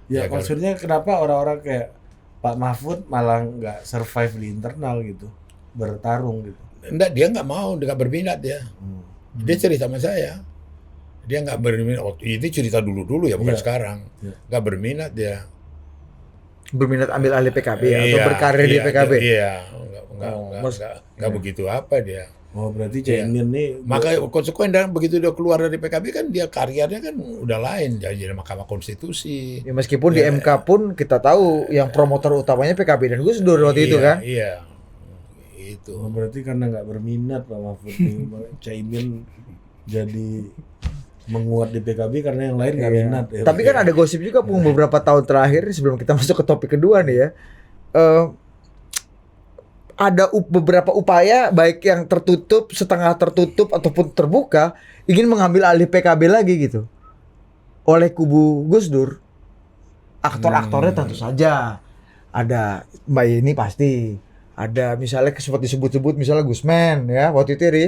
Ya, Ya kan? maksudnya kenapa orang-orang kayak Pak Mahfud malah nggak survive di internal gitu, bertarung gitu. Enggak, dia nggak mau, dia nggak berminat dia. Dia cerita sama saya. Dia nggak berminat. Oh, ini cerita dulu ya, bukan Iya. sekarang. Iya. Nggak berminat dia. Berminat ambil alih PKB atau Iya, berkarir di iya, PKB. Iya, Mas- nggak begitu apa dia. Oh, berarti Iya. Caimin nih Maka konsekuen dan begitu dia keluar dari PKB kan dia karirnya kan udah lain, jadi Mahkamah Konstitusi. Ya, meskipun di MK pun kita tahu yang promotor utamanya PKB dan Gus Dur waktu itu kan. Iya, itu. Oh, berarti karena nggak berminat Pak Mahfud nih, Caimin jadi menguat di PKB karena yang lain nggak minat. Ya. Tapi kan ada gosip juga Pung beberapa tahun terakhir sebelum kita masuk ke topik kedua nih ya. Ada beberapa upaya baik yang tertutup, setengah tertutup ataupun terbuka ingin mengambil alih PKB lagi gitu. Oleh kubu Gus Dur. Aktor-aktornya tentu saja. Ada Mbak Yeni pasti. Ada misalnya sempat disebut-sebut misalnya Gusman ya waktu itu Ri.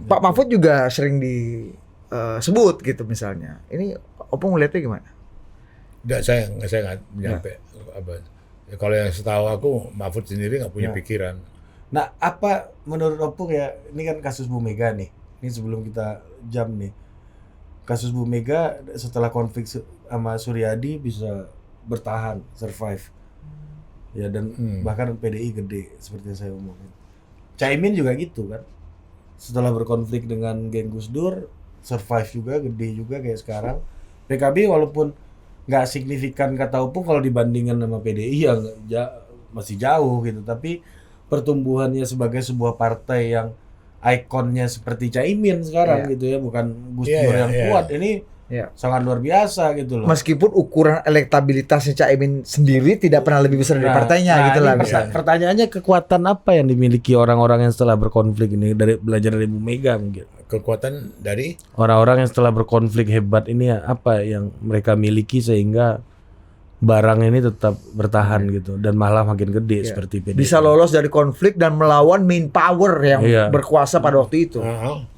Pak Mahfud juga sering disebut gitu misalnya. Ini Opung ngeliatnya gimana? Nggak, saya nggak nyampe apa. Ya, kalau yang setahu aku Mahfud sendiri nggak punya Ya. pikiran. Nah, apa menurut Opung ya, ini kan kasus Bu Mega nih. Ini sebelum kita jam nih. Kasus Bu Mega setelah konflik sama Suryadi bisa bertahan, survive. Ya dan bahkan PDI gede seperti yang saya omongin. Caimin juga gitu kan. Setelah berkonflik dengan geng Gus Dur, survive juga, gede juga kayak sekarang. PKB walaupun nggak signifikan kata Opung kalau dibandingkan sama PDI ya masih jauh gitu, tapi pertumbuhannya sebagai sebuah partai yang ikonnya seperti Caimin sekarang gitu ya, bukan Gus Iya, Dur iya, yang iya. kuat, ini sangat luar biasa gitu loh. Meskipun ukuran elektabilitasnya Caimin sendiri tidak pernah lebih besar dari partainya gitu lah ini bisa. pertanyaannya kekuatan apa yang dimiliki orang-orang yang setelah berkonflik ini, dari belajar dari Bu Mega mungkin. Kekuatan dari Orang-orang yang setelah berkonflik hebat ini ya, apa yang mereka miliki sehingga barang ini tetap bertahan gitu dan malah makin gede seperti PDI. Bisa lolos dari konflik dan melawan main power yang Iya. berkuasa pada waktu itu. Apa?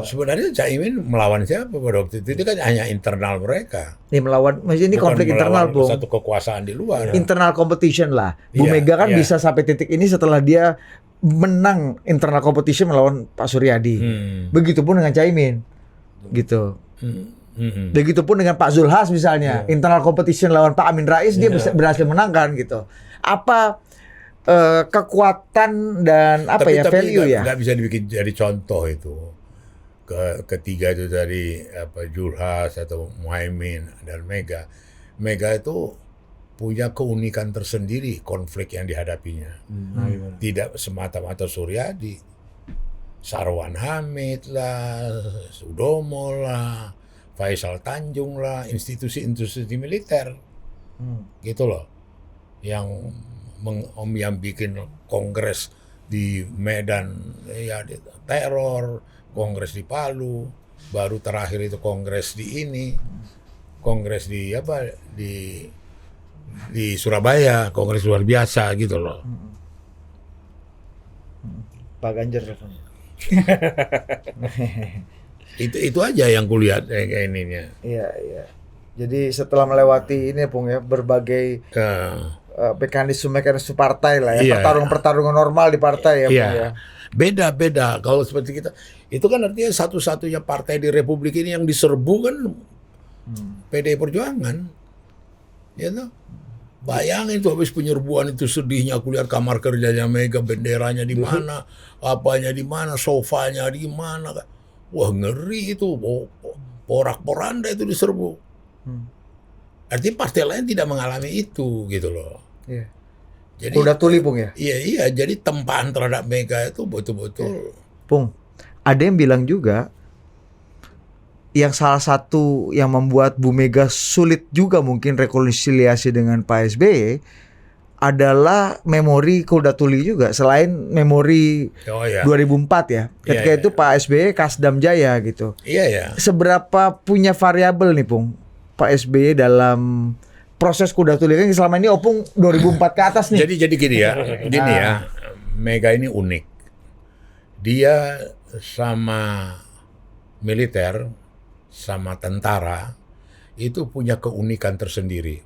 sebenarnya Caimin melawan siapa pada waktu itu kan hanya internal mereka. Ini melawan, maksudnya ini Bukan konflik internal, melawan Bung. satu kekuasaan di luar. Internal competition lah. Bu Iya, Mega kan iya. bisa sampai titik ini setelah dia menang internal competition melawan Pak Suryadi. Begitupun dengan Caimin. Gitu. Begitupun dengan Pak Zulhas misalnya, internal competition lawan Pak Amin Rais dia bisa berhasil menangkan gitu. Apa kekuatan dan apa ya value ya? Nggak bisa dibikin jadi contoh itu. Ketiga itu dari apa Zulhas atau Muhaimin dan Mega. Mega itu punya keunikan tersendiri konflik yang dihadapinya. Tidak semata-mata Suryadi. Sarwan Hamid lah, Sudomo lah, Faisal Tanjung lah, institusi-institusi militer. Gitu loh. Yang yang bikin kongres di Medan ya teror, kongres di Palu, baru terakhir itu kongres di ini, kongres di apa di Surabaya, kongres luar biasa gitu loh. Pak Ganjar teleponnya. Itu aja yang kulihat kayak ininya. Iya, iya. Jadi setelah melewati ini Pung ya berbagai mekanisme partai lah ya, Iya. pertarungan normal di partai ya Pung ya. Iya. Beda-beda kalau seperti kita. Itu kan artinya satu-satunya partai di Republik ini yang diserbu kan PDI Perjuangan. Ya toh? Bayangin tuh habis penyerbuan itu sedihnya aku lihat kamar kerjanya Mega, benderanya di mana, apanya di mana, sofanya di mana. Wah ngeri itu, porak-poranda itu diserbu. Artinya partai lain tidak mengalami itu gitu loh. Iya. Jadi Udah tuli Pung ya. iya, jadi tempaan terhadap Mega itu betul-betul. Pung, ada yang bilang juga yang salah satu yang membuat Bu Mega sulit juga mungkin rekonsiliasi dengan Pak SBY adalah memori Kuda Tuli juga, selain memori Oh ya. 2004 ya. Ketika Iya, itu Pak SBY Kasdam Jaya gitu. Iya ya. Seberapa punya variabel nih Pung Pak SBY dalam proses Kuda Tuli, kan selama ini Opung 2004 ke atas nih. Jadi gini ya, Mega ini unik. Dia sama militer sama tentara itu punya keunikan tersendiri.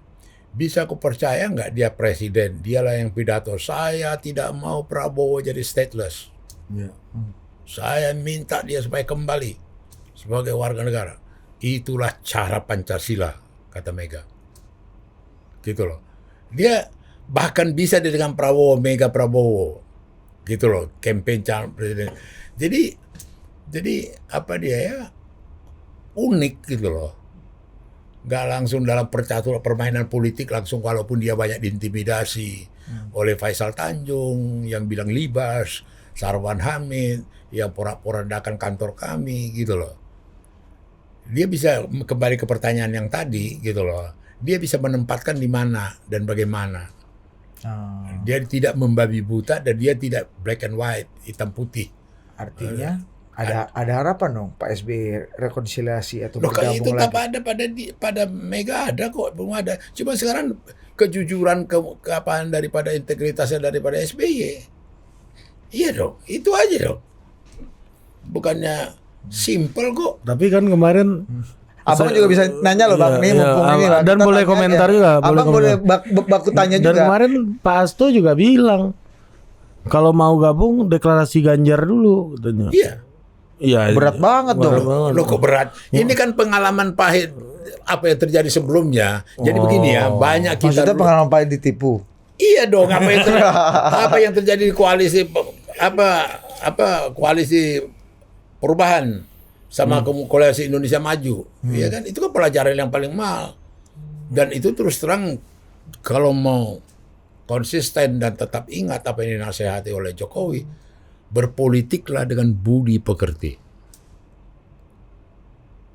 Bisa aku percaya nggak dia presiden, dialah yang pidato, saya tidak mau Prabowo jadi stateless. Ya. Saya minta dia supaya kembali sebagai warga negara. Itulah cara Pancasila, kata Mega. Gitu loh. Dia bahkan bisa dengan Prabowo, Mega Prabowo. Gitu loh, campaign calon presiden. Jadi apa dia ya? Unik gitu loh. Nggak langsung dalam permainan politik langsung, walaupun dia banyak diintimidasi oleh Faisal Tanjung yang bilang libas, Sarwan Hamid yang porak-porandakan kantor kami gitu loh. Dia bisa kembali ke pertanyaan yang tadi gitu loh. Dia bisa menempatkan di mana dan bagaimana. Dia tidak membabi buta dan dia tidak black and white, hitam putih. Artinya ada harapan dong Pak SBY rekonsiliasi atau Loh, kayak itu bergabung lagi. tak ada pada Mega ada kok, belum ada. Cuma sekarang kejujuran keapaan daripada integritasnya daripada SBY. Iya dong, itu aja dong. Bukannya simple kok. Tapi kan kemarin Abang juga bisa nanya loh Bang, nih mumpung ini Bang. dan Kita boleh tanya komentar aja. juga. Abang boleh baku tanya Dan juga. kemarin Pak Hasto juga bilang kalau mau gabung deklarasi Ganjar dulu katanya. Iya. Iya. Berat banget berat dong. banget. Loh kok berat? Ini kan pengalaman pahit apa yang terjadi sebelumnya. Jadi begini ya, banyak kita Maksudnya pengalaman Pak ditipu. Iya dong, apa yang terjadi di koalisi koalisi perubahan sama koalisi Indonesia Maju, ya kan? Itu kan pelajaran yang paling mahal. Dan itu terus terang kalau mau konsisten dan tetap ingat apa yang dinasehati oleh Jokowi, berpolitiklah dengan budi pekerti.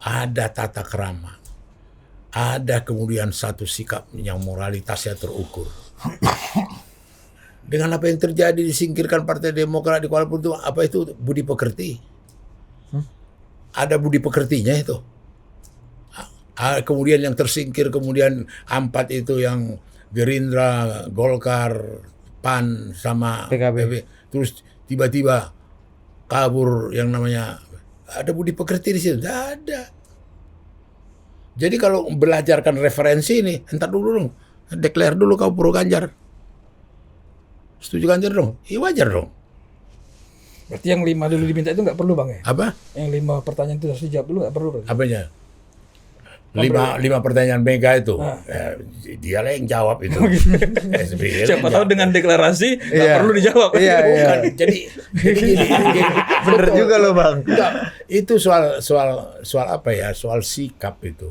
Ada tata krama. Ada kemudian satu sikap yang moralitasnya terukur. Dengan apa yang terjadi disingkirkan Partai Demokrat di Kuala Lumpur, apa itu budi pekerti? Ada budi pekertinya itu. Kemudian yang tersingkir, kemudian 4 itu yang Gerindra, Golkar, PAN sama PKB. Terus tiba-tiba kabur yang namanya, ada budi pekerti di situ? Tidak ada. Jadi kalau belajarkan referensi ini, entar dulu dong, declare dulu kau pro Ganjar. Setuju Ganjar dong? Iya wajar dong. Berarti yang 5 dulu diminta itu nggak perlu Bang ya? Apa? Yang 5 pertanyaan itu harus dijawab dulu nggak perlu berarti? Apanya? 5 pertanyaan Mega itu. Dialah yang jawab itu. SBY Siapa yang tahu jawab. dengan deklarasi nggak Iya. perlu dijawab. Iya, iya. Bukan. Jadi gini. Bener juga loh Bang. Enggak, itu soal apa ya? Soal sikap itu.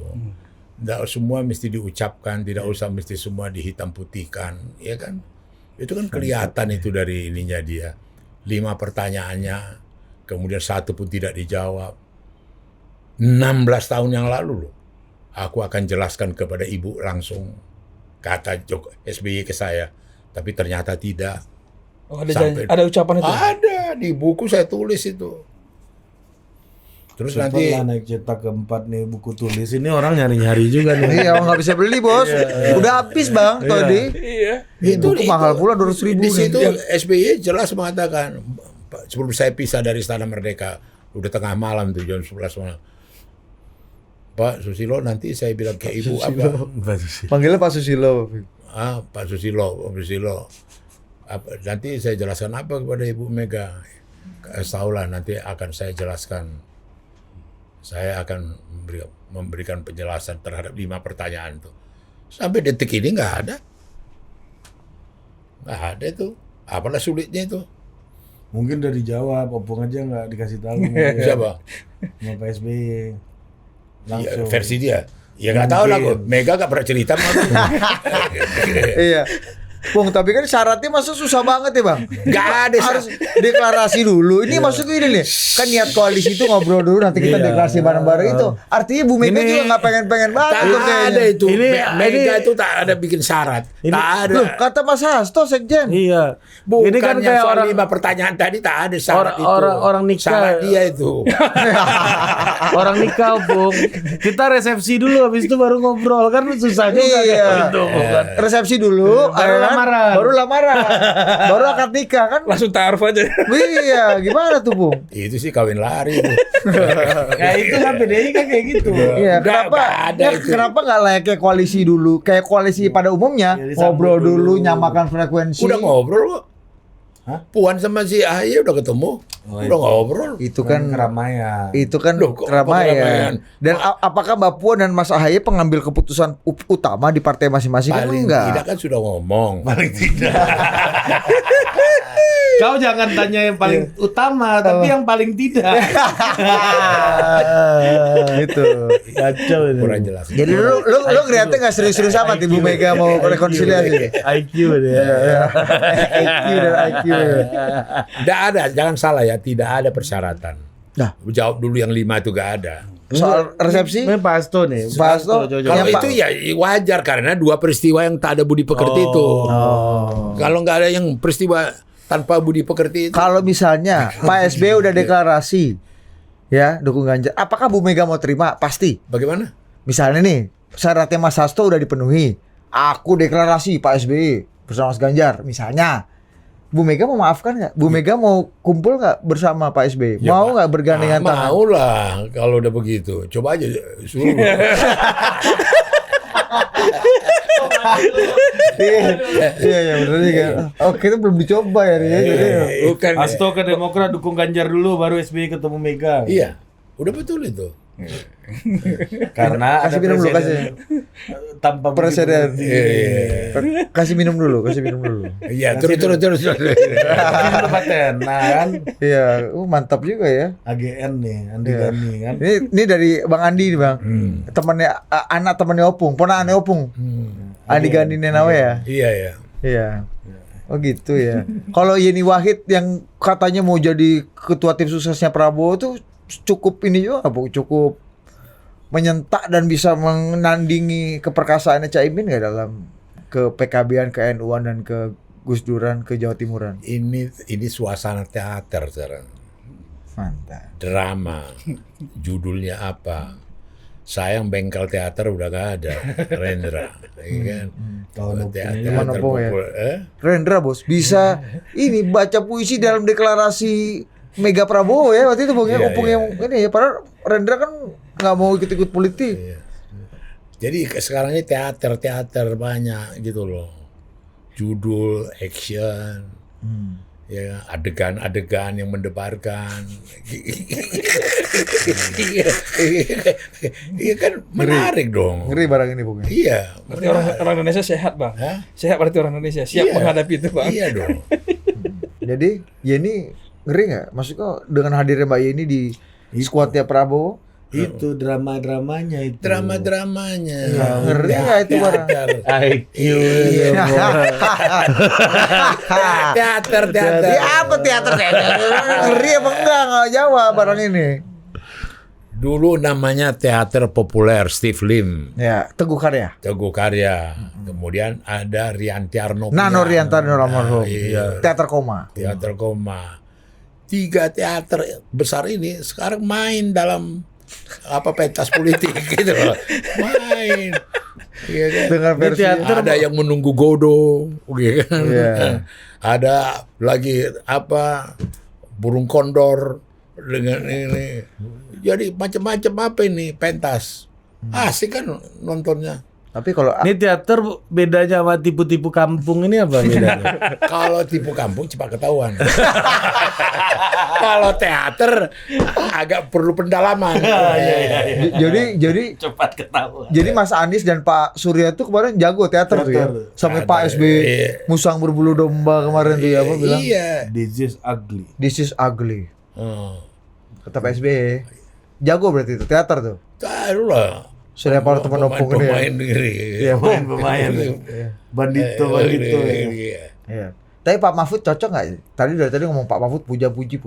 Tidak semua mesti diucapkan, tidak usah mesti semua dihitam putihkan, ya kan? Itu kan kelihatan itu dari ininya dia. 5 pertanyaannya, kemudian 1 pun tidak dijawab. 16 tahun yang lalu loh. Aku akan jelaskan kepada ibu langsung, kata SBY ke saya. Tapi ternyata tidak. Oh, ada ucapan itu. Ada, di buku saya tulis itu. Terus nanti Setelah naik cetak keempat nih buku tulis ini orang nyari-nyari juga nih. Iya, nggak bisa beli bos. Udah habis Bang tadi. Iya. Buku mahal pula 200.000 di nih. situ SBY jelas mengatakan, sebelum saya pisah dari Istana Merdeka, udah tengah malam tuh jam 11 malam. Pak Susilo, nanti saya bilang ke ibu apa? Panggilnya Pak Susilo. Pak Susilo. Nanti saya jelaskan apa kepada Ibu Mega. Tahulah nanti akan saya jelaskan. Saya akan memberikan penjelasan terhadap 5 pertanyaan itu. Sampai detik ini nggak ada. Nggak ada itu. Apalah sulitnya itu. Mungkin udah dijawab, Opung aja nggak dikasih tahu. Siapa? Sama Pak SBY. Ya, Langsung. versi dia. Ya nggak tahu lah. Mega nggak pernah cerita. Iya. Bung, tapi kan syaratnya masuk susah banget ya Bang. Nggak ada. Harus deklarasi dulu. Ini maksudku ini nih. Kan niat koalisi itu ngobrol dulu, nanti kita Iya. deklarasi bareng-bareng itu. Artinya Bu Mega Ini- juga nggak pengen-pengen banget Tak tuh kayaknya. ada itu. Mega ini- itu tak ada bikin syarat. Tak ada. Loh, kata Mas Hasto Sekjen. Iya. Bukan Ini kan kayak soal orang 5 pertanyaan tadi tak ada syarat itu. orang nikah. Syarat dia itu. orang nikah, Bung. Kita resepsi dulu habis itu baru ngobrol kan susah juga Iya. kayak gitu, bukan? Resepsi dulu, Baru kan? lamaran. Baru lamaran. Baru akad nikah kan. Langsung taruh aja. Iya, gimana tuh, Bung? Itu sih kawin lari tuh. Nah itu kan PDI kan kayak gitu. Iya, kenapa? nggak ada itu. Kenapa nggak layaknya koalisi dulu? Kayak koalisi pada umumnya, Ya, disambut ngobrol dulu, dulu. nyamakan frekuensi. Udah ngobrol kok. Hah? Puan sama si AHY udah ketemu. Oh, Udah itu. ngobrol. Itu kan keramaian. itu kan Loh, kok apa keramaian? keramaian. Dan apakah Mbak Puan dan Mas AHY pengambil keputusan utama di partai masing-masing? Kan Paling enggak. tidak kan sudah ngomong. Paling tidak. Kau jangan tanya yang paling utama, tapi yang paling tidak. Itu. Kacau ini. Kurang jelas. Jadi lu ngeliatnya nggak serius-serius amat Ibu Mega mau rekonsiliasi. IQ dia. IQ dan IQ. Tidak ada, jangan salah ya, tidak ada persyaratan. Nah. Jawab dulu yang 5 itu gak ada. Soal resepsi, Ini Pak Hasto nih. Pak Hasto, Jojo. Kalau Pak. itu ya wajar karena 2 peristiwa yang tak ada budi pekerti itu. Kalau nggak ada yang peristiwa tanpa budi pekerti itu. kalau misalnya Pak SBY udah deklarasi ya dukung Ganjar, apakah Bu Mega mau terima? Pasti. Bagaimana? Misalnya nih, syaratnya Mas Hasto udah dipenuhi. Aku deklarasi Pak SBY bersama Mas Ganjar, misalnya. Bu Mega mau maafkan nggak? Bu Mega mau kumpul nggak bersama Pak SBY? Ya, Mau Pak. nggak bergandengan tangan? Mau lah kalau udah begitu. Coba aja suruh. Iya benar juga. Oh kita belum dicoba ya Ri. Jadi, Bukan. Hasto ke Demokrat dukung Ganjar dulu, baru SBY ketemu Mega. Iya, udah betul itu. Karena Kasih ada minum dulu, presiden tanpa Presiden. Iya. Kasih minum dulu. Iya, terus. Minum paten. Nah kan Iya, mantap juga ya. AGN nih, Andi Iya. Gani kan. Ini dari Bang Andi nih Bang. Temannya anak temannya Opung, ponakannya Opung. Andi Gani Nenawe ya. Iya ya. Iya. Oh gitu ya. Kalau Yeni Wahid yang katanya mau jadi ketua tim suksesnya Prabowo tuh cukup ini juga Bu, cukup menyentak dan bisa menandingi keperkasaannya Caimin nggak dalam ke PKB-an, ke NU-an dan ke Gus Duran, ke Jawa Timuran. Ini suasana teater sekarang. Mantap. Drama. Judulnya apa? Sayang bengkel teater udah gak ada. Rendra. Iya kan? Kalau teater Teman Opung ya. populer, Rendra bos bisa ini baca puisi dalam deklarasi Mega Prabowo ya waktu itu Bung ya, Iya, Opung iya. yang ini ya, padahal Rendra kan nggak mau ikut-ikut politik. Iya. Jadi sekarang ini teater banyak gitu loh. Judul, action, ya adegan-adegan yang mendebarkan. Iya kan menarik dong. Ngeri barang ini Bung. Iya. Berarti orang Indonesia sehat, Bang. Hah? Sehat berarti orang Indonesia siap Iya. menghadapi itu, Bang. Iya dong. Jadi Yeni ngeri nggak? Maksudnya dengan hadirnya Mbak Yeni di skuadnya Prabowo, Itu drama-dramanya itu. Drama-dramanya. ngeri nggak itu barang? IQ. Teater. Jadi apa teater? Ngeri apa enggak? Nggak jawab barang ini. Dulu namanya teater populer Steve Lim, Ya, Teguh Karya. Teguh Karya. Kemudian ada Rianti Arnopia. Nano Riantano Almarhum. Iya. Teater Koma. Teater Koma. 3 teater besar ini sekarang main dalam pentas politik gitu loh. Main. Iya kan? Dengan versi Ada yang menunggu Godot, gitu kan. Iya. Ada lagi burung kondor dengan ini. Jadi macam-macam apa ini pentas. Asik kan nontonnya. Tapi kalau Ini teater bedanya sama tipu-tipu kampung ini apa bedanya? Kalau tipu kampung cepat ketahuan. Kalau teater agak perlu pendalaman. jadi Cepat ketahuan. jadi Mas Anies dan Pak Surya tuh kemarin jago teater tuh ya. Teater. Sampai Ada, Pak SBY iya. musang berbulu domba kemarin tuh ya apa bilang? Iya. This is ugly. This is ugly. Oh. Kata Pak SBY. Jago berarti itu teater tuh. Tahu lah. Sudah para teman Opung ini ya. Pemain diri. Iya, Pemain. Bandito. Iya. Iya. Tapi Pak Mahfud cocok nggak? Tadi ngomong Pak Mahfud puja-puji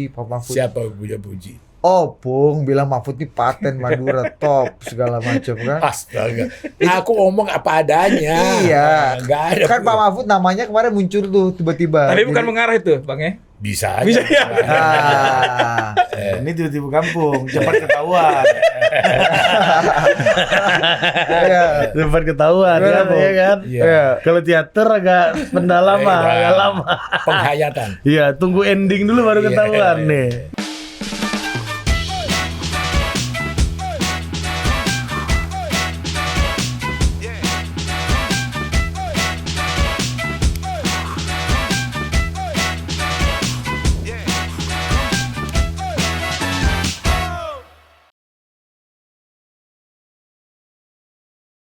Pak Mahfud. Siapa puja-puji? Opung bilang Mahfud ini paten Madura top segala macam kan. Astaga. Aku ngomong apa adanya. Iya. Enggak ada. Kan Pak Mahfud namanya kemarin muncul tuh tiba-tiba. Tapi bukan Jadi- mengarah itu, Bang ya. Bisa aja. Ah. ini tiba-tiba kampung, cepat ketahuan. Cepat ketahuan kan, ya kan? Iya. Kalau teater agak pendalaman, agak lama. Penghayatan. Iya, tunggu ending dulu baru Iya, ketahuan iya. nih.